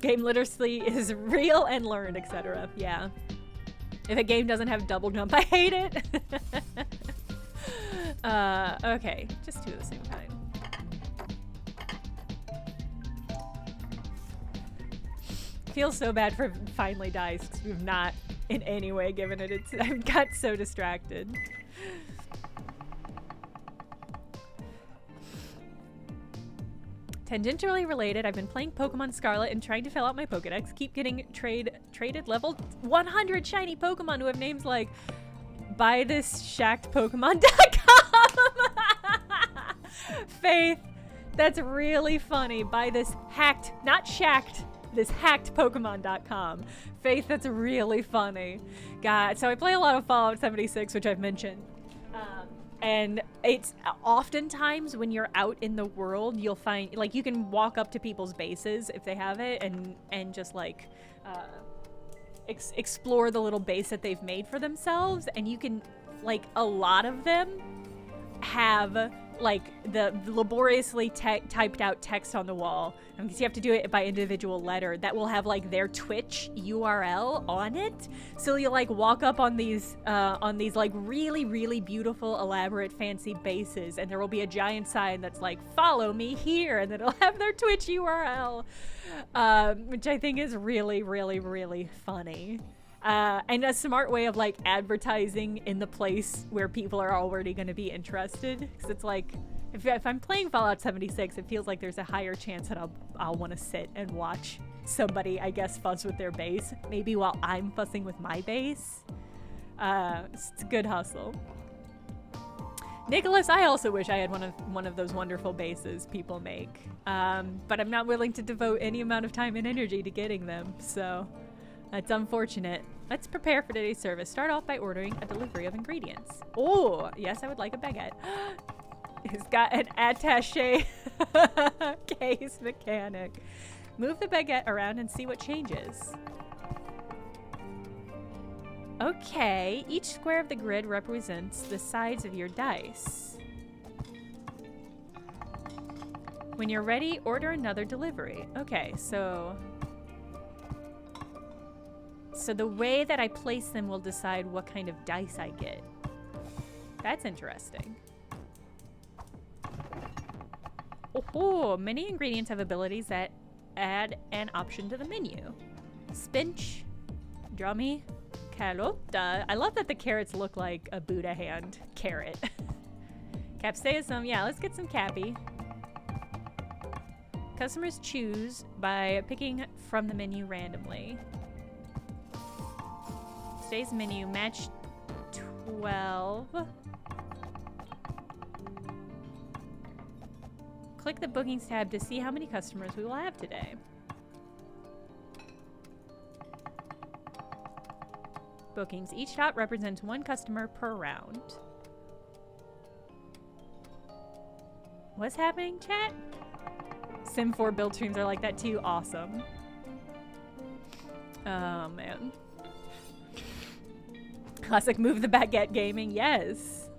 Game literacy is real and learned, etc. Yeah. If a game doesn't have double jump, I hate it. Okay, just two at the same time. Feels so bad for Finally Dice because we've not in any way given it its. I got so distracted. Tangentially related, I've been playing Pokemon Scarlet and trying to fill out my Pokedex. Keep getting traded level 100 shiny Pokemon who have names like BuyThisShackedPokemon.com. Faith, that's really funny. Buy this hacked, not shacked, this hacked Pokemon.com. Faith, that's really funny. God, so I play a lot of Fallout 76, which I've mentioned. And it's oftentimes when you're out in the world, you'll find, like, you can walk up to people's bases if they have it and just, like, explore the little base that they've made for themselves. And you can, like, a lot of them have, like, the laboriously typed out text on the wall, because you have to do it by individual letter, that will have like their Twitch URL on it. So you'll like walk up on these like really, really beautiful, elaborate, fancy bases, and there will be a giant sign that's like, follow me here, and then it'll have their Twitch URL, which I think is really, really, really funny. And a smart way of like advertising in the place where people are already going to be interested, because it's like if I'm playing Fallout 76, it feels like there's a higher chance that I'll want to sit and watch somebody, I guess, fuss with their base, maybe while I'm fussing with my base. It's a good hustle. Nicholas, I also wish I had one of those wonderful bases people make, but I'm not willing to devote any amount of time and energy to getting them, so that's unfortunate. Let's prepare for today's service. Start off by ordering a delivery of ingredients. Oh, yes, I would like a baguette. He's got an attaché case mechanic. Move the baguette around and see what changes. Okay, each square of the grid represents the sides of your dice. When you're ready, order another delivery. Okay, so the way that I place them will decide what kind of dice I get. That's interesting. Oh, many ingredients have abilities that add an option to the menu. Spinach, drummy, carota. I love that the carrots look like a Buddha hand carrot. Capsaicin, yeah, let's get some cappy. Customers choose by picking from the menu randomly. Today's menu, match 12. Click the bookings tab to see how many customers we will have today. Bookings. Each dot represents one customer per round. What's happening, chat? Sim 4 build streams are like that too. Awesome. Oh, man. Classic move the baguette gaming. Yes.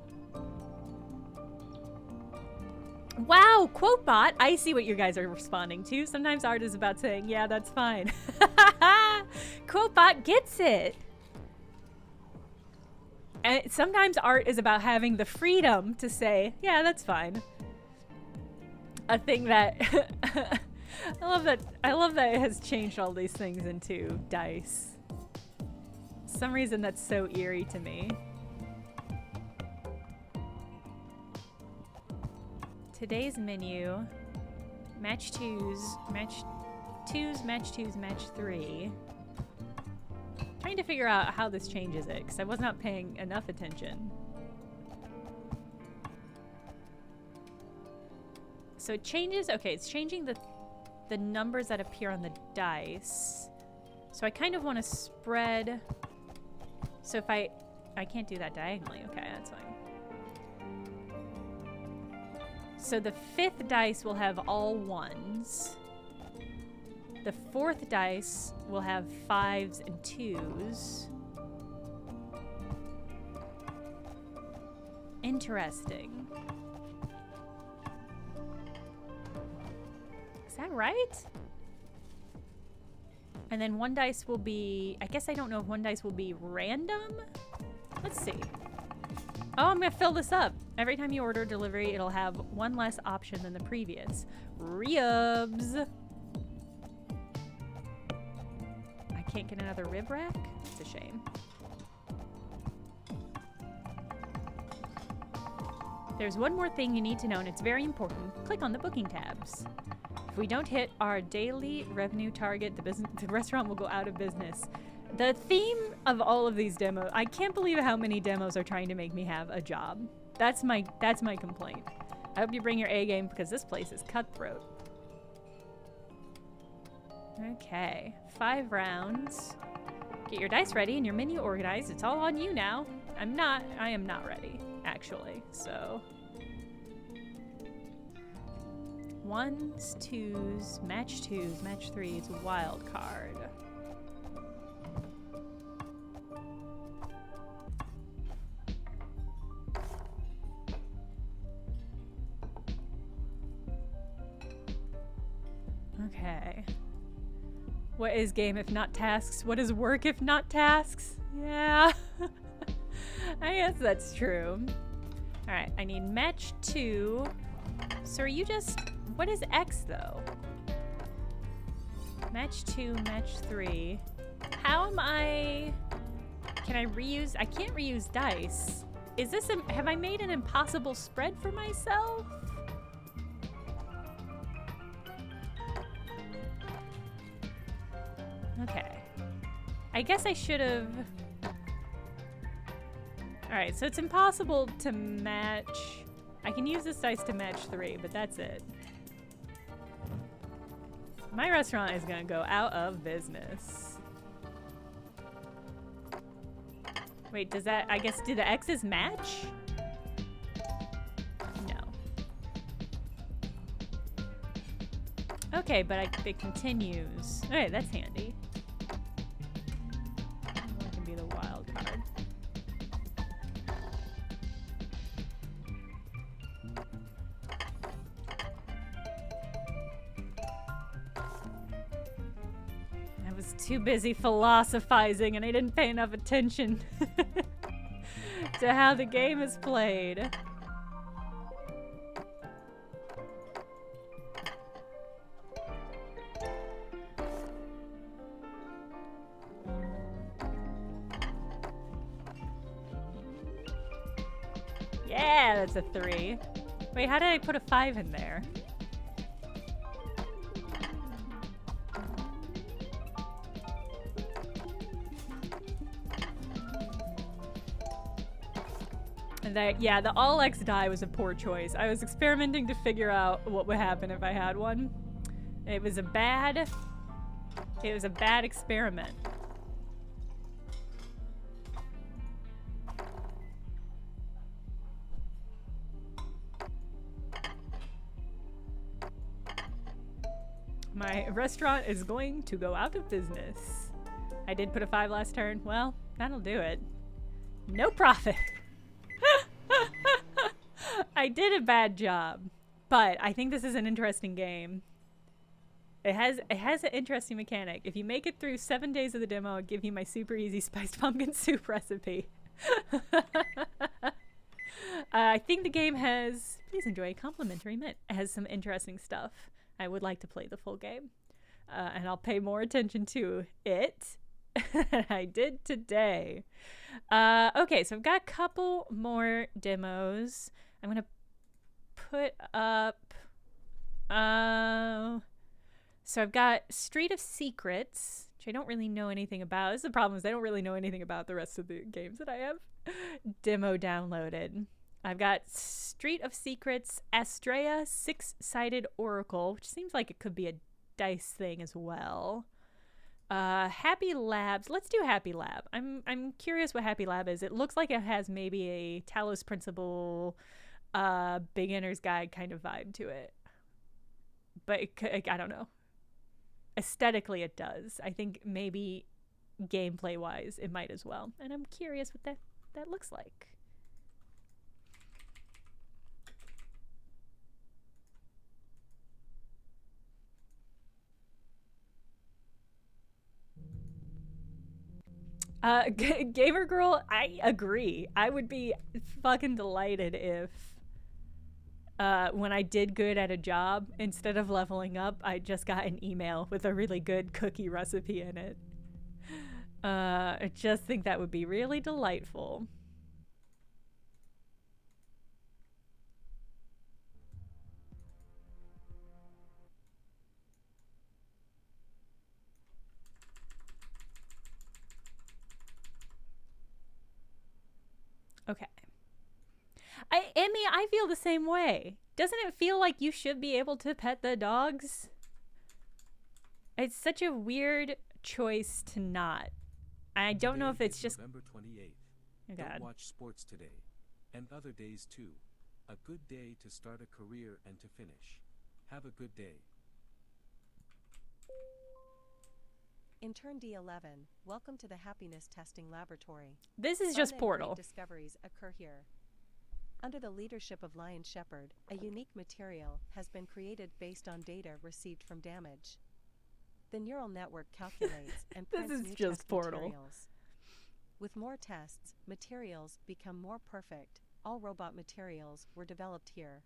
Wow, Quotebot. I see what you guys are responding to. Sometimes art is about saying, yeah, that's fine. Quotebot gets it. And sometimes art is about having the freedom to say, yeah, that's fine. A thing that I love that it has changed all these things into dice. For some reason that's so eerie to me. Today's menu, match twos, match 3. Trying to figure out how this changes it, because I was not paying enough attention. So it changes, okay, it's changing the numbers that appear on the dice. So I kind of want to spread, so if I can't do that diagonally, okay, that's fine. So the 5th dice will have all 1s. The 4th dice will have 5s and 2s. Interesting. Is that right? And then 1 dice will be, I guess I don't know if 1 dice will be random. Let's see. Oh, I'm gonna fill this up. Every time you order delivery, it'll have 1 less option than the previous. Ribs. I can't get another rib rack? It's a shame. There's one more thing you need to know, and it's very important. Click on the booking tabs. If we don't hit our daily revenue target, the restaurant will go out of business. The theme of all of these demos, I can't believe how many demos are trying to make me have a job. That's my complaint. I hope you bring your A game because this place is cutthroat. Okay, 5 rounds. Get your dice ready and your menu organized. It's all on you now. I am not ready, actually, so. 1s, 2s, match 3s, wild card. Okay. What is game if not tasks? What is work if not tasks? Yeah. I guess that's true. Alright, I need match 2. So are you just... What is X, though? Match 2, match 3. How am I... Can I reuse... I can't reuse dice. Is this a... Have I made an impossible spread for myself? Okay. I guess I should have... Alright, so it's impossible to match... I can use this dice to match 3, but that's it. My restaurant is gonna go out of business. Wait, does that... I guess, do the X's match? No. Okay, but it continues. Alright, that's handy. That can be the wild card. was too busy philosophizing and I didn't pay enough attention to how the game is played. Yeah, that's a 3. Wait, how did I put a 5 in there? And yeah, the all X die was a poor choice. I was experimenting to figure out what would happen if I had one. It was a bad experiment. My restaurant is going to go out of business. I did put a 5 last turn. Well, that'll do it. No profit. I did a bad job, but I think this is an interesting game. It has an interesting mechanic. If you make it through 7 days of the demo, I'll give you my super easy spiced pumpkin soup recipe. I think the game has, please enjoy a complimentary mint. It has some interesting stuff. I would like to play the full game, and I'll pay more attention to it than I did today. Okay, so I've got a couple more demos. I'm gonna put up. So I've got Street of Secrets, which I don't really know anything about. This is the problem, is I don't really know anything about the rest of the games that I have demo downloaded. I've got Street of Secrets, Astrea, 6-sided Oracle, which seems like it could be a dice thing as well. Happy Labs. Let's do Happy Lab. I'm curious what Happy Lab is. It looks like it has maybe a Talos Principle, beginner's guide kind of vibe to it. But I don't know. Aesthetically, it does. I think maybe gameplay-wise, it might as well. And I'm curious what that looks like. Gamer Girl, I agree. I would be fucking delighted if when I did good at a job, instead of leveling up, I just got an email with a really good cookie recipe in it. I just think that would be really delightful. Okay. Emmy, I feel the same way. Doesn't it feel like you should be able to pet the dogs? It's such a weird choice to not. I don't know if it's just November 28th. Oh, God. Don't watch sports today. And other days too. A good day to start a career and to finish. Have a good day. Intern D11, welcome to the Happiness Testing Laboratory. This is just Portal. Discoveries occur here. Under the leadership of Lion Shepherd, a unique material has been created based on data received from damage. The neural network calculates and This prints is new just test Portal. materials. With more tests, materials become more perfect. All robot materials were developed here.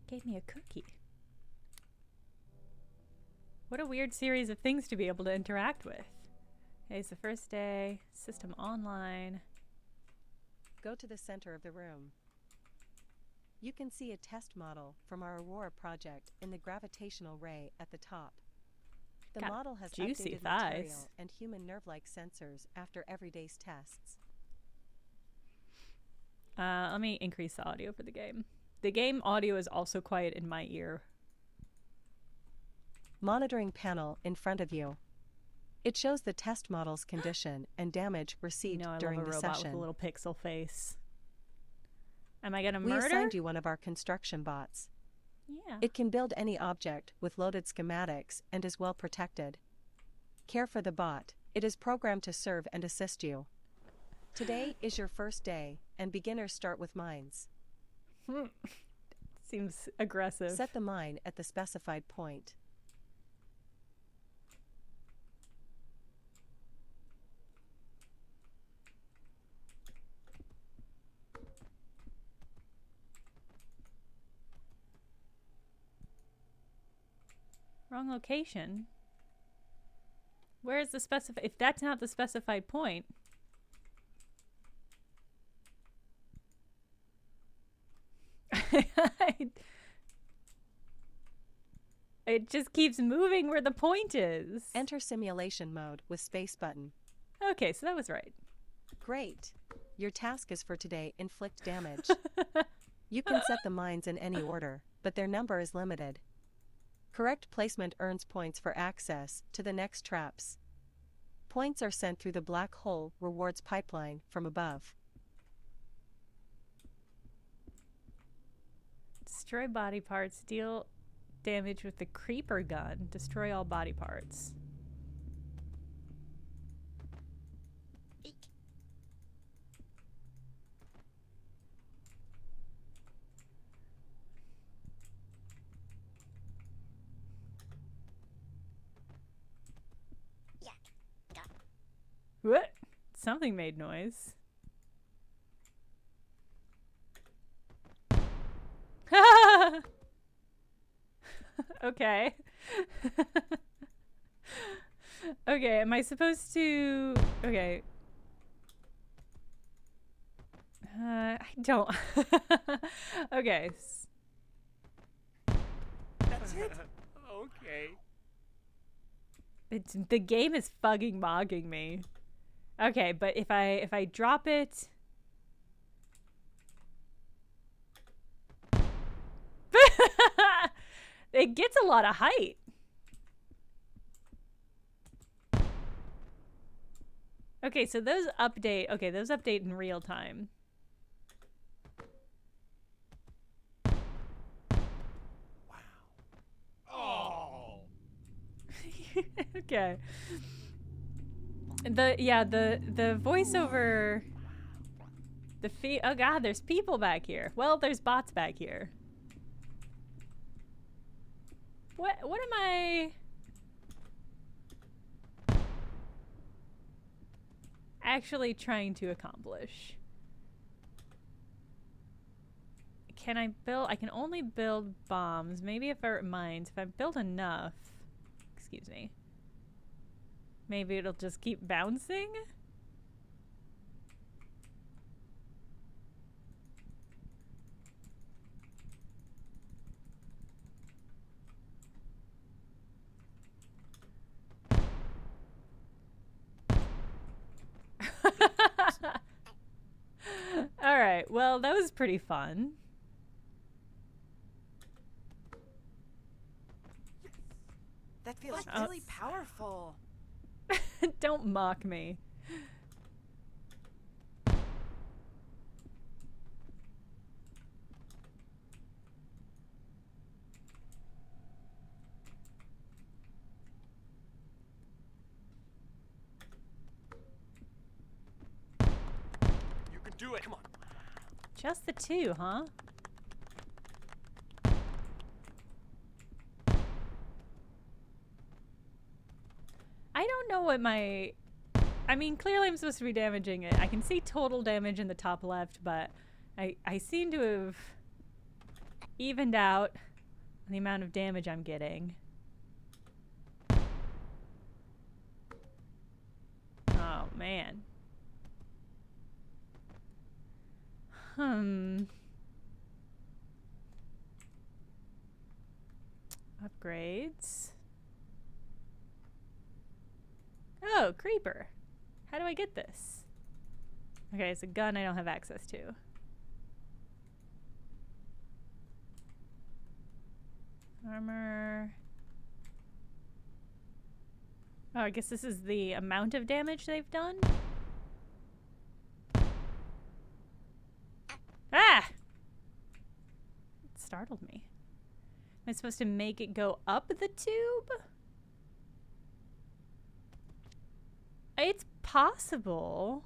Gave me a cookie. What a weird series of things to be able to interact with. Okay, it's the first day. System online. Go to the center of the room. You can see a test model from our Aurora project in the gravitational ray at the top. The Got model has juicy updated thighs. material and human nerve-like sensors after every day's tests. Let me increase the audio for the game. The game audio is also quiet in my ear. Monitoring panel in front of you. It shows the test model's condition and damage received I during love a the robot session. with a little pixel face. Am I gonna We murder? assigned you one of our construction bots. Yeah. It can build any object with loaded schematics and is well protected. Care for the bot, It is programmed to serve and assist you. Today is your first day, and beginners start with mines. Seems aggressive. Set the mine at the specified point. Wrong location. Where is the specified? If that's not the specified point. It just keeps moving where the point is. Enter simulation mode with space button. Okay, so that was right. Great. Your task is for today, inflict damage. You can set the mines in any order, but their number is limited. Correct placement earns points for access to the next traps. Points are sent through the black hole rewards pipeline from above. Destroy body parts. Deal damage with the creeper gun. Destroy all body parts. What? Something made noise. Okay. Okay, am I supposed to... Okay. I don't... Okay. That's it? Okay. The game is fucking mogging me. Okay, but if I drop it... It gets a lot of height. Okay, so those update. Okay, those update in real time. Wow. Oh. Okay. The voiceover. Oh god, there's people back here. Well, there's bots back here. What am I actually trying to accomplish? Can I build? I can only build bombs. Maybe if I mines. If I build enough, excuse me. Maybe it'll just keep bouncing. Alright, well, that was pretty fun. That feels really powerful. Don't mock me. You can do it. Come on. Just the two, huh? I don't know what my... I mean, clearly I'm supposed to be damaging it. I can see total damage in the top left, but I seem to have evened out the amount of damage I'm getting. Oh, man. Upgrades. Oh, creeper. How do I get this? Okay, it's a gun I don't have access to. Armor. Oh, I guess this is the amount of damage they've done? Ah! It startled me. Am I supposed to make it go up the tube? It's possible.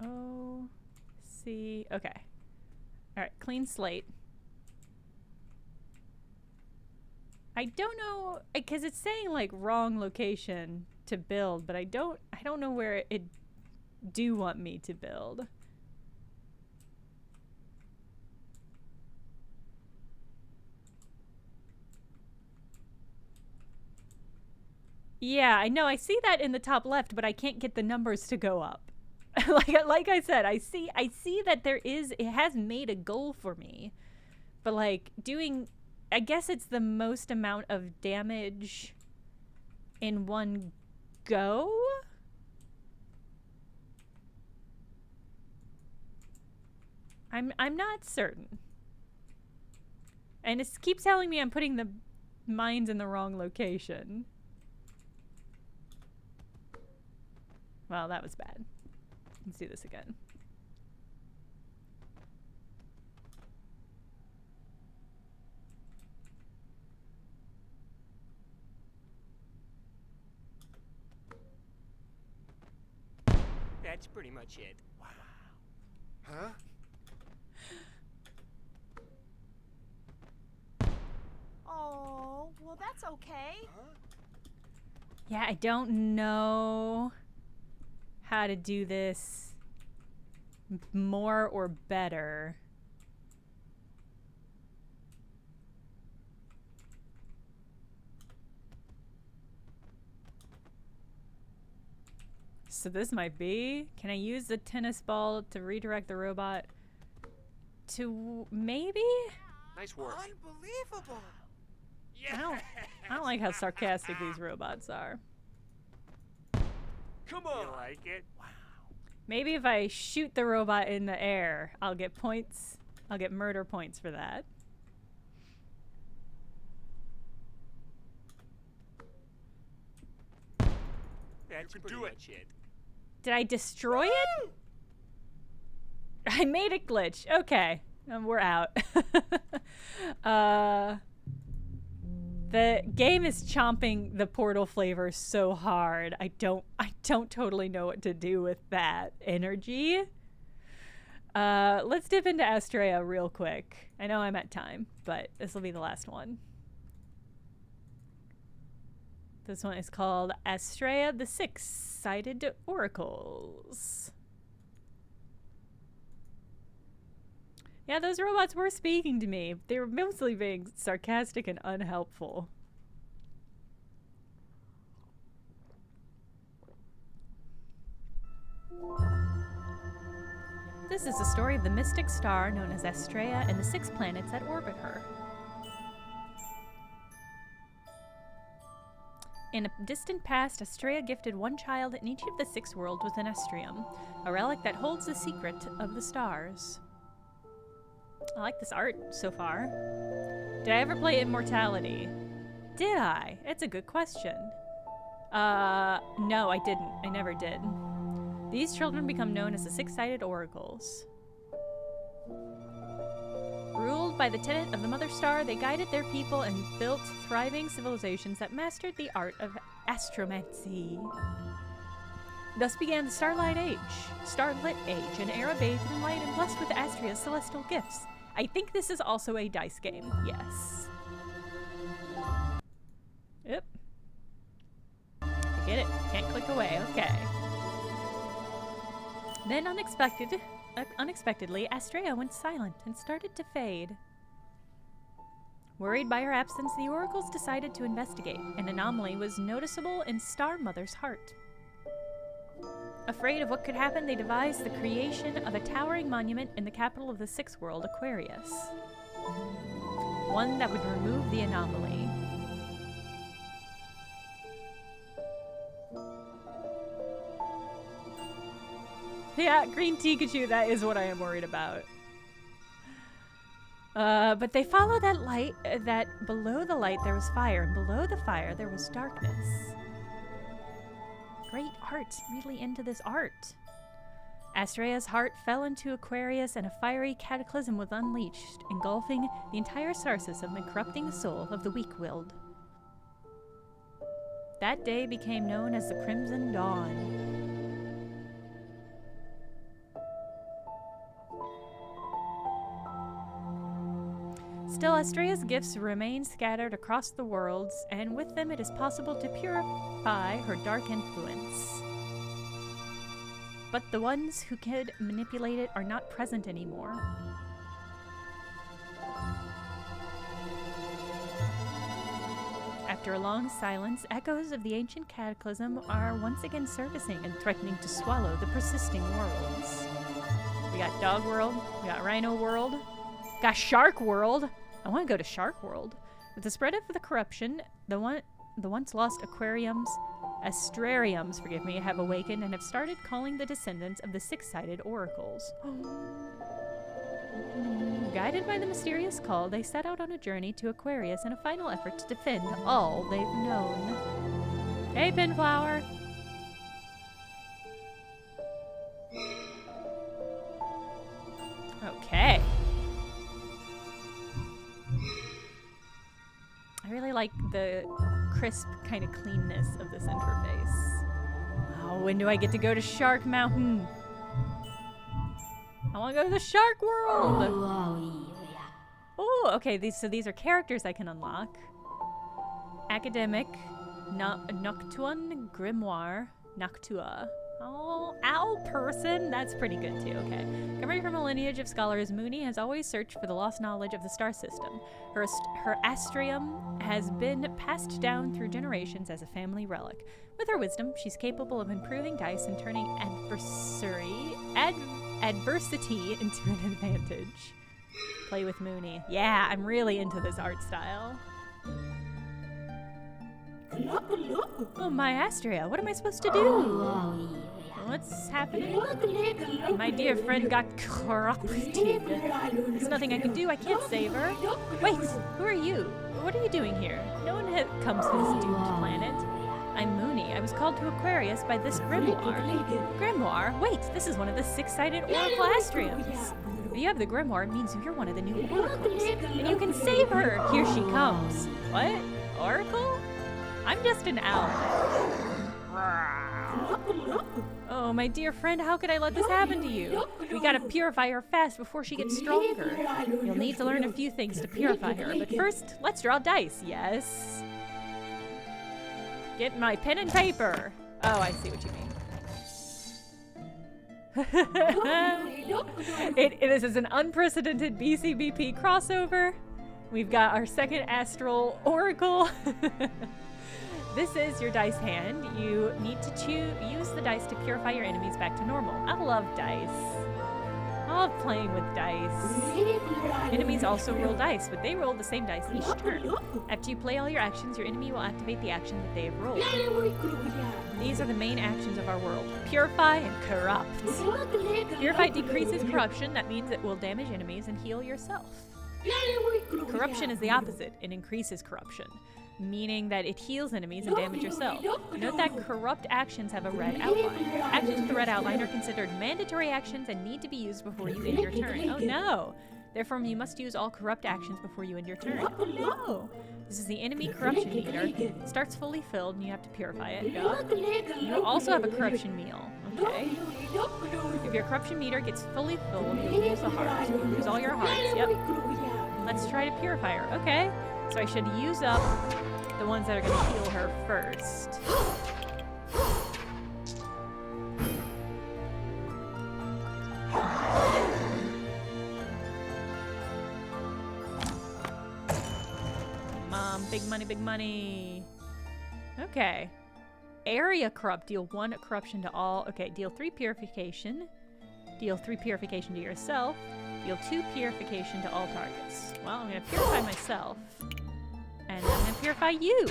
Oh, see. Okay. All right, clean slate. I don't know, because it's saying like wrong location to build, but I don't know where it do want me to build. Yeah, I know. I see that in the top left, but I can't get the numbers to go up. like I said, I see that it has made a goal for me. But like doing, I guess it's the most amount of damage in one go. I'm not certain. And it keeps telling me I'm putting the mines in the wrong location. Well, that was bad. Let's do this again. That's pretty much it. Wow. Huh? Oh, well, that's okay. Huh? Yeah, I don't know how to do this more or better. So this might be, can I use the tennis ball to redirect the robot to maybe? Nice work. Unbelievable. Yeah. I don't like how sarcastic these robots are. Come on. You like it? Wow. Maybe if I shoot the robot in the air, I'll get points. I'll get murder points for that. That's pretty much it. Did I destroy it? I made it glitch. Okay. We're out. The game is chomping the Portal flavor so hard. I don't totally know what to do with that energy. Let's dip into Astrea real quick. I know I'm at time, but this will be the last one. This one is called Astrea the Six-Sided Oracles. Yeah, those robots were speaking to me. They were mostly being sarcastic and unhelpful. This is the story of the mystic star known as Astrea and the 6 planets that orbit her. In a distant past, Astrea gifted one child in each of the 6 worlds with an Astrium, a relic that holds the secret of the stars. I like this art so far. Did I ever play Immortality? Did I? It's a good question. No, I didn't. I never did. These children become known as the 6-Sided Oracles. Ruled by the tenet of the Mother Star, they guided their people and built thriving civilizations that mastered the art of astromancy. Thus began the Starlit Age, an era bathed in light and blessed with Astrea's celestial gifts. I think this is also a dice game. Yes. Yep. I get it. Can't click away. Okay. Then unexpectedly, Astrea went silent and started to fade. Worried by her absence, the oracles decided to investigate. An anomaly was noticeable in Star Mother's heart. Afraid of what could happen, they devised the creation of a towering monument in the capital of the 6th world, Aquarius. One that would remove the anomaly. Yeah, green Pikachu, that is what I am worried about. But they followed that light, that below the light there was fire, and below the fire there was darkness. Great art, really into this art. Astrea's heart fell into Aquarius and a fiery cataclysm was unleashed, engulfing the entire star system and corrupting the soul of the weak-willed. That day became known as the Crimson Dawn. Still, Astrea's gifts remain scattered across the worlds, and with them it is possible to purify her dark influence. But the ones who could manipulate it are not present anymore. After a long silence, echoes of the ancient cataclysm are once again surfacing and threatening to swallow the persisting worlds. We got Dog World, we got Rhino World, got Shark World. I want to go to Shark World. With the spread of the corruption, the once lost astrariums, forgive me, have awakened and have started calling the descendants of the six-sided oracles. Guided by the mysterious call, they set out on a journey to Aquarius in a final effort to defend all they've known. Hey, Pinflower! Okay. I really like the crisp kind of cleanness of this interface. Oh, when do I get to go to Shark Mountain? I want to go to the Shark World! Oh, okay, these are characters I can unlock. Academic, Noctuan, Grimoire, Noctua. Oh, owl person? That's pretty good too, okay. Coming from a lineage of scholars, Mooney has always searched for the lost knowledge of the star system. Her astrium has been passed down through generations as a family relic. With her wisdom, she's capable of improving dice and turning adversity into an advantage. Play with Mooney. Yeah, I'm really into this art style. Oh, my Astrea, what am I supposed to do? What's happening? My dear friend got corrupted. There's nothing I can do. I can't save her. Wait, who are you? What are you doing here? No one comes to this doomed planet. I'm Mooney. I was called to Aquarius by this grimoire. Grimoire? Wait, this is one of the six-sided oracle astriums. If you have the grimoire, it means you're one of the new oracles. And you can save her! Here she comes. What? Oracle? I'm just an owl. Oh, my dear friend, how could I let this happen to you? We gotta purify her fast before she gets stronger. You'll need to learn a few things to purify her, but first, let's draw dice, yes? Get my pen and paper. Oh, I see what you mean. This is an unprecedented BCBP crossover. We've got our second astral oracle. This is your dice hand. You need to use the dice to purify your enemies back to normal. I love dice. I love playing with dice. Enemies also roll dice, but they roll the same dice each turn. After you play all your actions, your enemy will activate the action that they have rolled. These are the main actions of our world. Purify and corrupt. Purify decreases corruption. That means it will damage enemies and heal yourself. Corruption is the opposite. It increases corruption, meaning that it heals enemies and damages yourself. Note that corrupt actions have a red outline. Actions with a red outline are considered mandatory actions and need to be used before you end your turn. Oh no! Therefore, you must use all corrupt actions before you end your turn. Oh no! This is the enemy corruption meter. It starts fully filled and you have to purify it. You also have a corruption meal. Okay. If your corruption meter gets fully filled, you'll lose a heart. You'll lose all your hearts. Yep. Let's try to purify her. Okay. So I should use up the ones that are going to heal her first. Mom, big money, big money. Okay. Area corrupt. Deal 1 corruption to all. Okay, deal 3 purification. Deal 3 purification to yourself. Deal 2 purification to all targets. Well, I'm going to purify myself. And I'm going to purify you.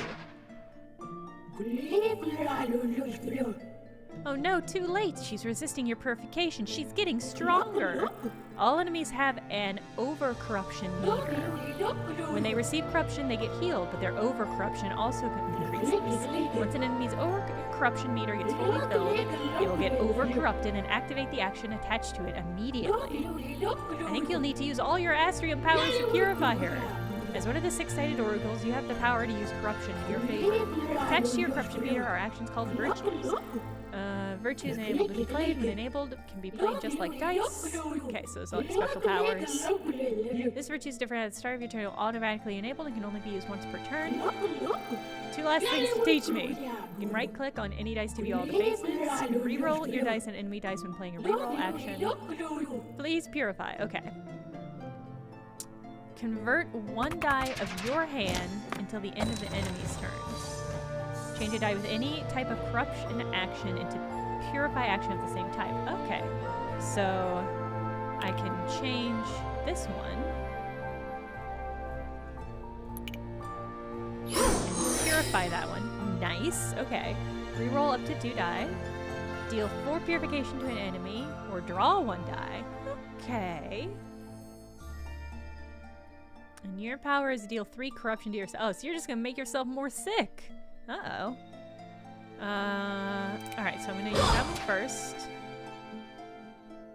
Oh no, too late. She's resisting your purification. She's getting stronger. All enemies have an over-corruption meter. When they receive corruption, they get healed, but their over-corruption also increases. Once an enemy's over-corruption meter gets fully filled, it will get over-corrupted and activate the action attached to it immediately. I think you'll need to use all your Astrium powers to purify her. As one of the six-sided oracles, you have the power to use corruption in your favor. Attached to your corruption meter are actions called virtues. Virtues enabled to be played. When enabled, can be played just like dice. Okay, so it's like special powers. This virtue is different at the start of your turn. It will automatically enable and can only be used once per turn. Two last things to teach me. You can right-click on any dice to view all the faces. You can re-roll your dice and enemy dice when playing a re-roll action. Please purify. Okay. Convert one die of your hand until the end of the enemy's turn. Change a die with any type of corruption action into purify action of the same type. Okay. So I can change this one. And purify that one. Nice. Okay. Reroll up to 2 die. Deal 4 purification to an enemy. Or draw 1 die. Okay. And your power is to deal 3 corruption to yourself. Oh, so you're just gonna make yourself more sick. Uh-oh. Alright, so I'm gonna use that one first.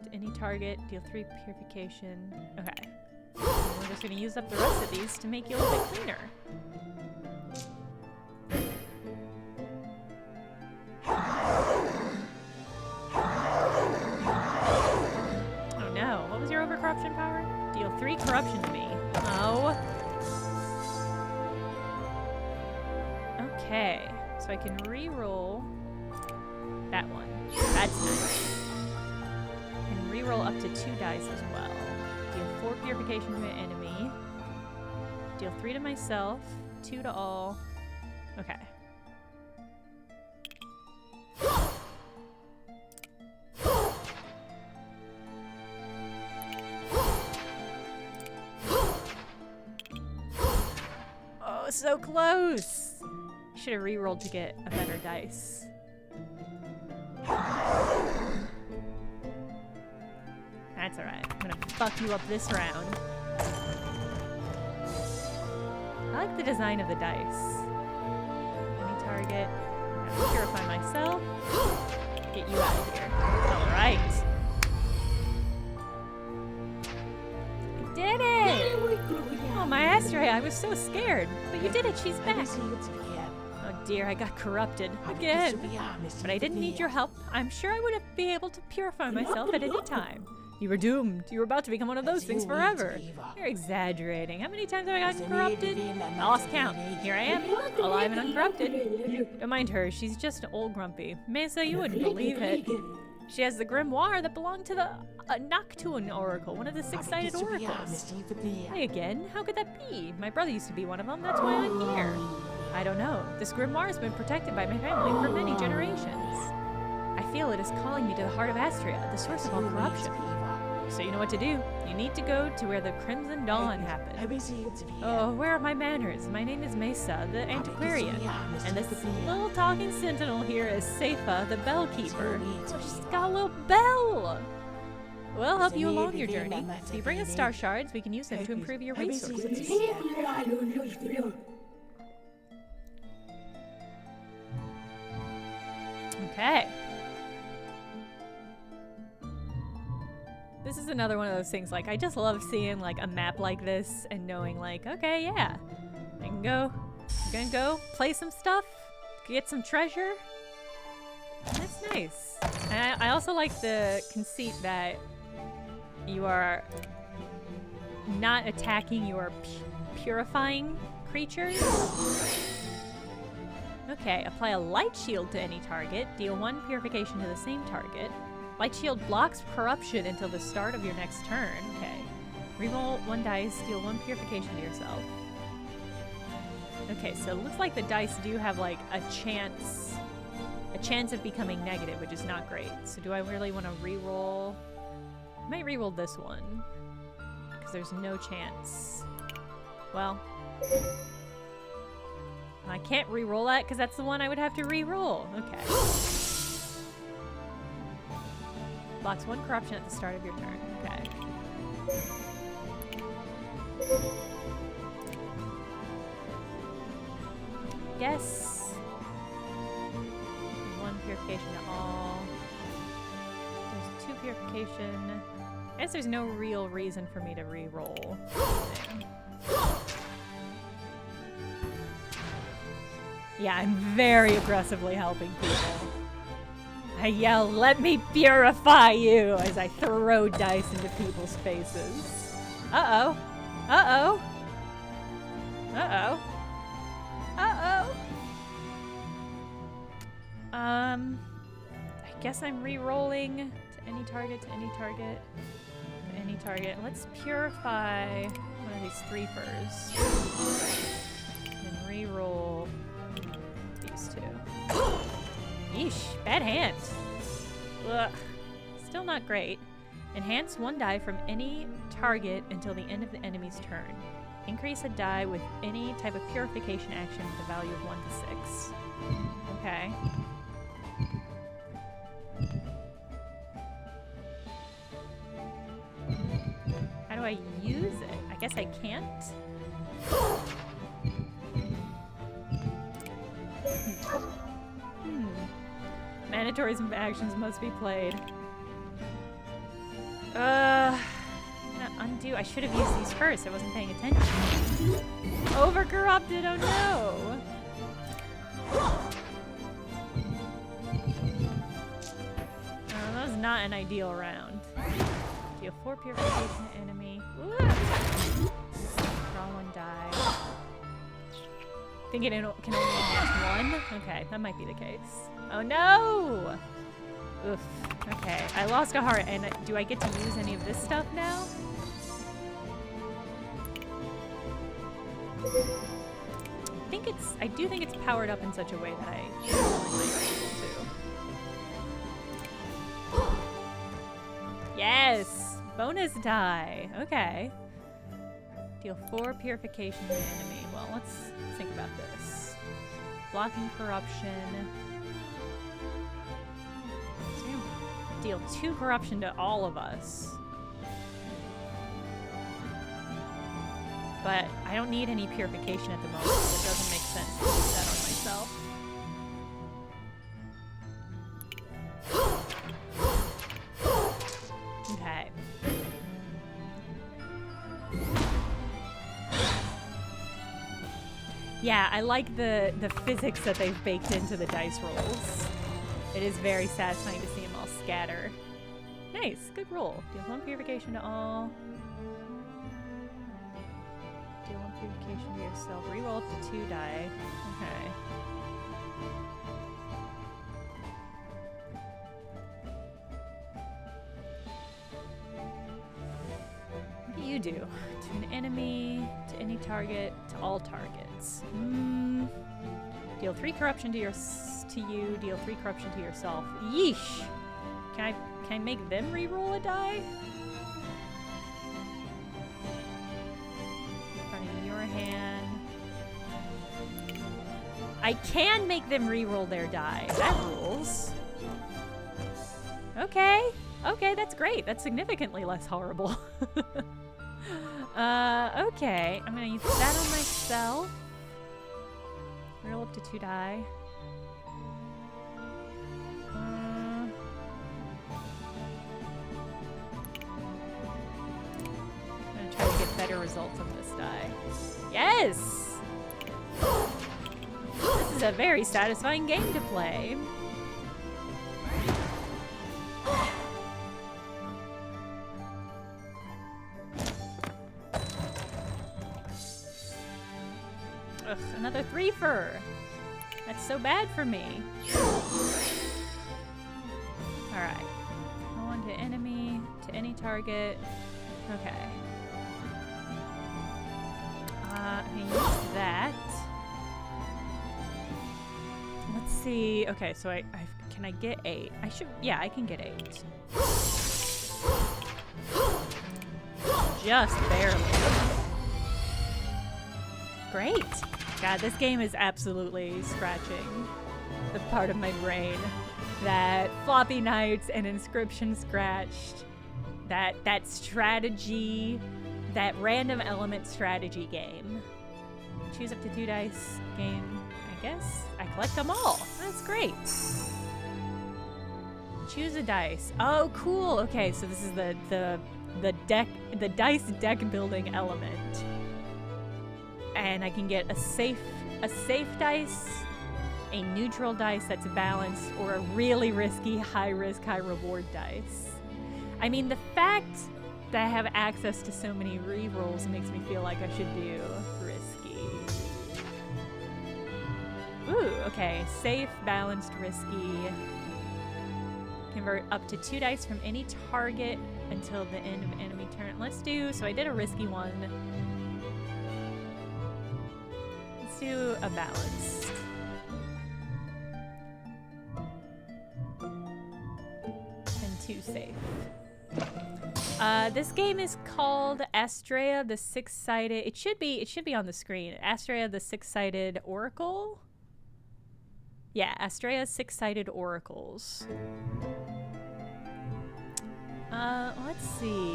To any target, deal 3 purification. Okay. And we're just gonna use up the rest of these to make you a little bit cleaner. Oh no, what was your over-corruption power? Deal 3 corruption to me. Oh. Okay, so I can re-roll that one. That's nice. I can re-roll up to 2 dice as well. Deal 4 purification to an enemy. Deal 3 to myself, 2 to all. Okay. Oh, so close! Should have re-rolled to get a better dice. That's alright. I'm gonna fuck you up this round. I like the design of the dice. Any target. I'm gonna purify myself. Get you out of here. Alright. I did it! Oh, my Astrea, I was so scared. But you did it, she's back. Oh dear, I got corrupted. Again. But I didn't need your help. I'm sure I would have been able to purify myself at any time. You were doomed. You were about to become one of those things forever. You're exaggerating. How many times have I gotten corrupted? I lost count. Here I am, alive and uncorrupted. Don't mind her. She's just an old grumpy. Mesa, you wouldn't believe it. She has the grimoire that belonged to the Noctuan Oracle, one of the six-sided oracles. Hey again? How could that be? My brother used to be one of them. That's why I'm here. I don't know. This grimoire has been protected by my family for many generations. I feel it is calling me to the heart of Astrea, the source of all corruption. So you know what to do. You need to go to where the Crimson Dawn happened. Oh, where are my manners? My name is Mesa, the antiquarian. And this little talking sentinel here is Seifa, the bellkeeper. Oh, she's got a little bell! We'll help you along your journey. If you bring us star shards, we can use them to improve your resources. Okay. This is another one of those things, like, I just love seeing, like, a map like this and knowing, like, okay, yeah, I'm gonna go play some stuff, get some treasure. That's nice. And I also like the conceit that you are not attacking, you are purifying creatures. Okay, apply a light shield to any target, deal 1 purification to the same target. Light shield blocks corruption until the start of your next turn. Okay. Reroll 1 dice, deal 1 purification to yourself. Okay, so it looks like the dice do have like a chance of becoming negative, which is not great. So do I really want to reroll? I might reroll this one because there's no chance. Well, I can't reroll that because that's the one I would have to reroll. Okay. Blocks 1 corruption at the start of your turn. Okay. Yes. 1 purification to all. There's 2 purification. I guess there's no real reason for me to re-roll. Yeah, I'm very aggressively helping people. I yell, "Let me purify you!" as I throw dice into people's faces. Uh-oh. Uh-oh. Uh-oh. Uh-oh. I guess I'm re-rolling to any target, to any target, to any target. Let's purify one of these 3 first. And re-roll these 2. Yeesh, bad hand. Ugh. Still not great. Enhance 1 die from any target until the end of the enemy's turn. Increase a die with any type of purification action with a value of 1 to 6. Okay. How do I use it? I guess I can't? Mandatories and actions must be played. Undo. I should have used these first. I wasn't paying attention. Overcorrupted. Oh no. That was not an ideal round. Deal 4 purification to enemy. Ooh. Draw 1 die. Think it can only enhance 1? Okay, that might be the case. Oh no! Oof. Okay, I lost a heart, and do I get to use any of this stuff now? I do think it's powered up in such a way that I might be able to. Yes! Bonus die! Okay. Deal 4 purification to the enemy. Well, let's think about this. Blocking corruption. Deal 2 corruption to all of us. But I don't need any purification at the moment, so it doesn't make sense to use that on myself. Okay. Yeah, I like the physics that they've baked into the dice rolls. It is very satisfying to see them all scatter. Nice, good roll. Deal 1 purification to all. Deal 1 purification to yourself. Reroll up to 2 die. Okay. What do you do? To an enemy, to any target, to all targets. Deal 3 corruption to you, deal 3 corruption to yourself. Yeesh! Can I make them re-roll a die? In front of your hand. I can make them re-roll their die. That rules. Okay. Okay, that's great. That's significantly less horrible. Okay. I'm gonna use that on myself. Roll up to 2 die. I'm gonna try to get better results on this die. Yes! This is a very satisfying game to play. Ugh, another 3-fer. That's so bad for me. Alright. Go on to enemy, to any target. Okay. I use that. Let's see. Okay, so can I get 8? I should, yeah, I can get 8. Just barely. Great. God, this game is absolutely scratching the part of my brain that Floppy Nights and Inscription scratched. That strategy, that random element strategy game. Choose up to 2 dice game, I guess. I collect them all. That's great. Choose a dice. Oh, cool. Okay, so this is the dice deck building element. And I can get a safe dice a neutral dice that's balanced, or a really risky, high risk, high reward dice. I mean, the fact that I have access to so many rerolls makes me feel like I should do risky. Ooh, okay. Safe, balanced, risky. Convert up to 2 dice from any target until the end of enemy turn. Let's do, so I did a risky one. Let's do a balanced. And 2 safe. This game is called Astrea, the Six-Sided. It should be on the screen. Astrea, the Six-Sided Oracle. Yeah, Astrea, Six-Sided Oracles. Let's see.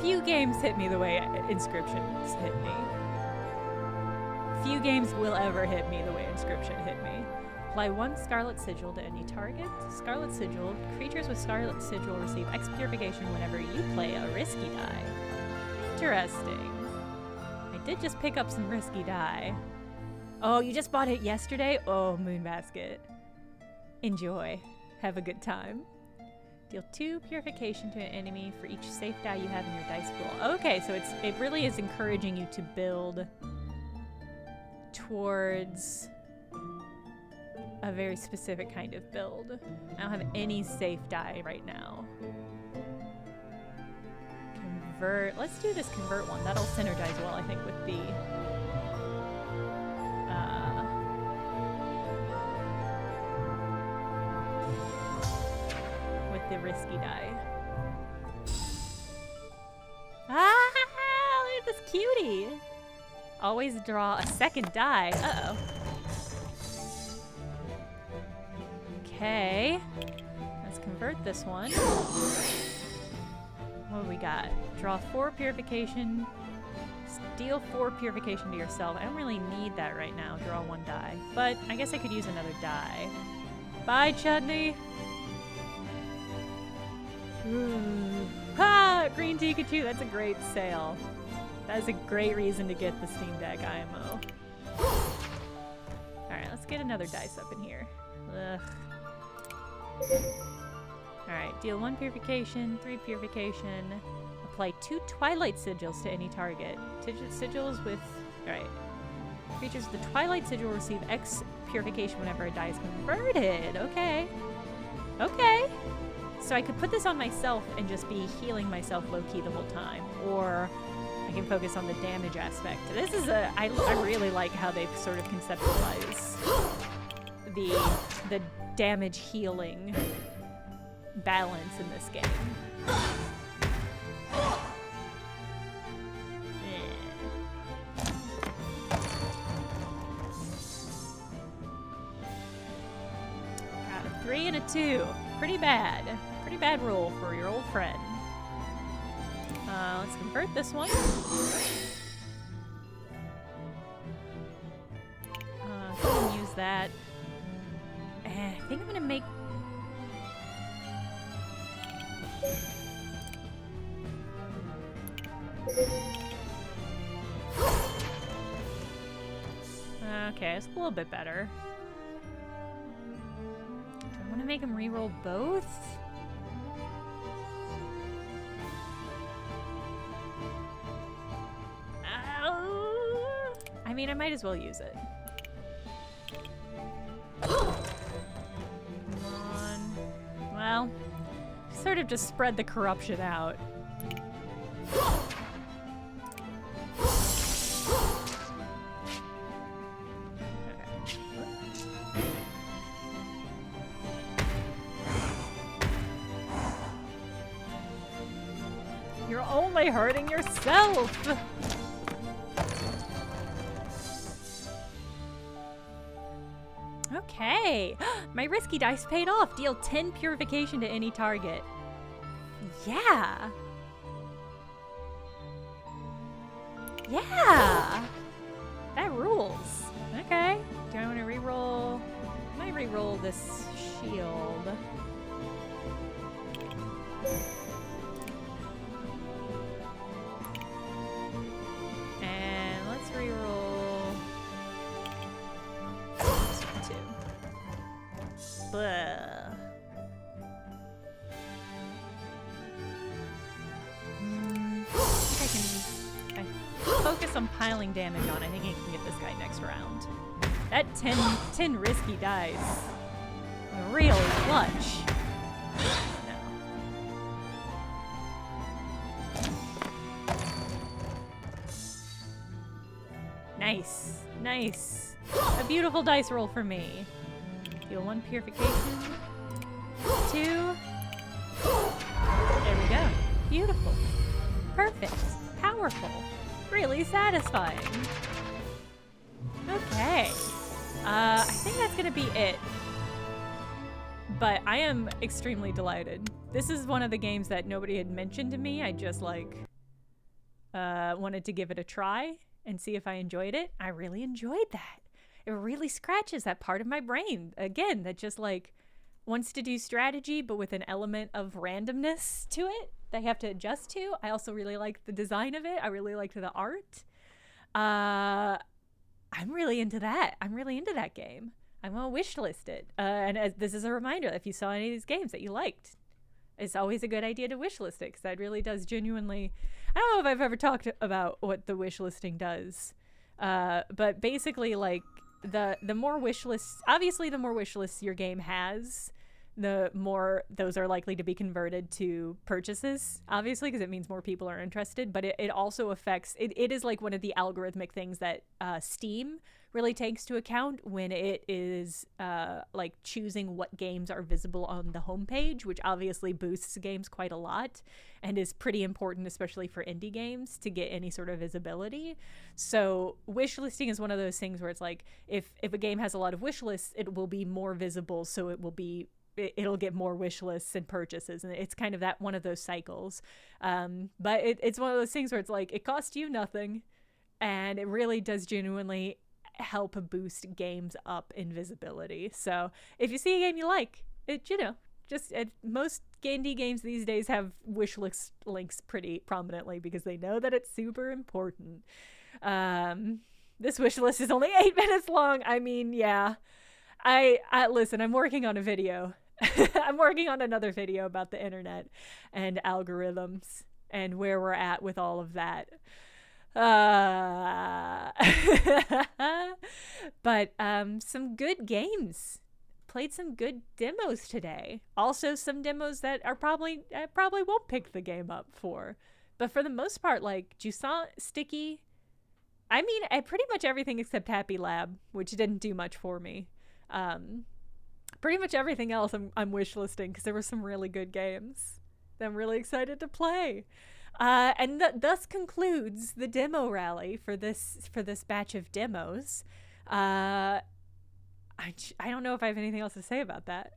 Few games hit me the way Inscriptions hit me. Few games will ever hit me the way Inscription hit me. Apply 1 Scarlet Sigil to any target. Scarlet Sigil. Creatures with Scarlet Sigil receive X Purification whenever you play a risky die. Interesting. I did just pick up some risky die. Oh, you just bought it yesterday? Oh, Moonbasket. Enjoy. Have a good time. Deal 2 Purification to an enemy for each safe die you have in your dice pool. Okay, so it really is encouraging you to build towards a very specific kind of build. I don't have any safe die right now. Convert. Let's do this convert one. That'll synergize well, I think, with the risky die. Ah! Look at this cutie! Always draw a second die. Uh-oh. Okay. Let's convert this one. What do we got? Draw 4 purification. Deal 4 purification to yourself. I don't really need that right now. Draw 1 die. But I guess I could use another die. Bye, Chutney! Ooh. Ah! Green Pikachu! That's a great sale. That is a great reason to get the Steam Deck IMO. Alright, let's get another dice up in here. Ugh. Alright, deal 1 purification, 3 purification. Apply 2 Twilight Sigils to any target. Sigils with... Alright. Creatures with the Twilight Sigil receive X purification whenever a die is converted. Okay. Okay. So I could put this on myself and just be healing myself low-key the whole time. Or I can focus on the damage aspect. This is a... I really like how they've sort of conceptualized the damage healing balance in this game. Got a 3 and a 2. Pretty bad. Pretty bad roll for your old friend. Let's convert this one. Go ahead and use that. I think I'm gonna make... Okay, it's a little bit better. Do I want to make him reroll both? I mean, I might as well use it. Come on. Well, sort of just spread the corruption out. You're only hurting yourself! Okay! My risky dice paid off! Deal 10 purification to any target. Yeah! Yeah! That rules. Okay. Do I want to reroll? I might reroll this shield. And let's reroll focus on piling damage on, I think he can get this guy next round. That 10 risky dice. Real clutch. Nice. Nice. A beautiful dice roll for me. Deal 1 purification. 2. There we go. Beautiful. Perfect. Powerful. Really satisfying. Okay. I think that's gonna be it. But I am extremely delighted. This is one of the games that nobody had mentioned to me. I just wanted to give it a try and see if I enjoyed it. I really enjoyed that. It really scratches that part of my brain, again, that just wants to do strategy, but with an element of randomness to it that you have to adjust to. I also really liked the design of it. I really liked the art. I'm really into that. I'm really into that game. I'm gonna wishlist it. And this is a reminder, if you saw any of these games that you liked, it's always a good idea to wishlist it, because that really does genuinely... I don't know if I've ever talked about what the wishlisting does, but basically, the more wish lists, obviously the more wish lists your game has, the more those are likely to be converted to purchases, obviously, because it means more people are interested. But it also affects, it is one of the algorithmic things that Steam really takes to account when it is choosing what games are visible on the homepage, which obviously boosts games quite a lot and is pretty important, especially for indie games, to get any sort of visibility. So wish listing is one of those things where it's if a game has a lot of wish lists, it will be more visible, so it'll get more wish lists and purchases, and it's kind of that one of those cycles. But it's one of those things where it's it costs you nothing, and it really does genuinely help boost games up in visibility. So if you see a game you like, most indie games these days have wish list links pretty prominently because they know that it's super important. This wish list is only 8 minutes long. I mean, yeah. I listen, I'm working on a video. I'm working on another video about the internet and algorithms and where we're at with all of that. But some good games. Played some good demos today. Also some demos that I probably won't pick the game up for. But for the most part, Jusant, Sticky, I mean, pretty much everything except Happy Lab, which didn't do much for me. Pretty much everything else I'm wishlisting because there were some really good games that I'm really excited to play. And thus concludes the demo rally for this batch of demos. I don't know if I have anything else to say about that.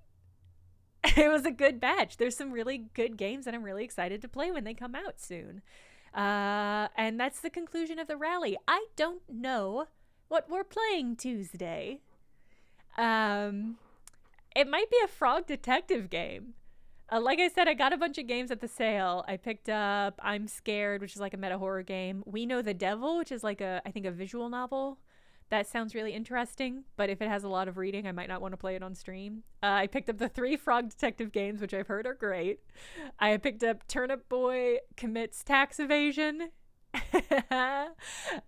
It was a good batch. There's some really good games that I'm really excited to play when they come out soon. And that's the conclusion of the rally. I don't know what we're playing Tuesday. It might be a Frog Detective game. Like I said, I got a bunch of games at the sale. I picked up I'm Scared, which is a meta horror game. We Know the Devil, which is I think a visual novel. That sounds really interesting, but if it has a lot of reading, I might not want to play it on stream. I picked up the 3 Frog Detective games, which I've heard are great. I picked up Turnip Boy Commits Tax Evasion. And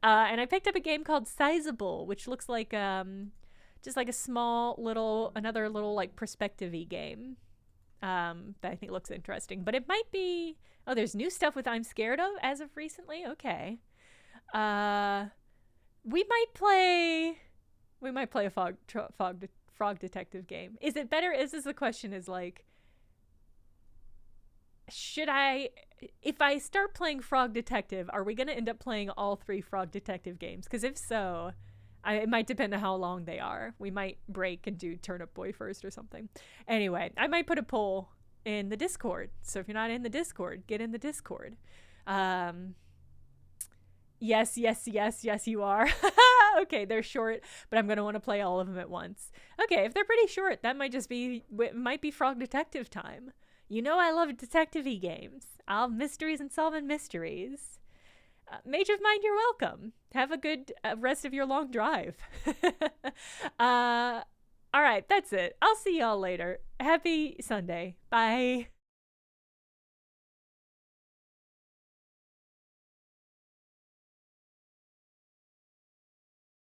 I picked up a game called Sizable, which looks like just a small another little perspective-y game. That I think looks interesting, but it might be... Oh, there's new stuff with I'm Scared of as of recently? Okay. We might play a Frog Detective game. Is it better? The question is should I... If I start playing Frog Detective, are we going to end up playing all 3 Frog Detective games? Because if so... it might depend on how long they are. We might break and do Turnip Boy first or something. Anyway, I might put a poll in the Discord. So if you're not in the Discord, get in the Discord. Yes, you are. Okay, they're short, but I'm going to want to play all of them at once. Okay, if they're pretty short, that might be Frog Detective time. You know I love detective-y games. I'll mysteries and solving mysteries. Mage of Mind, you're welcome. Have a good rest of your long drive. All right, that's it. I'll see y'all later. Happy Sunday. Bye.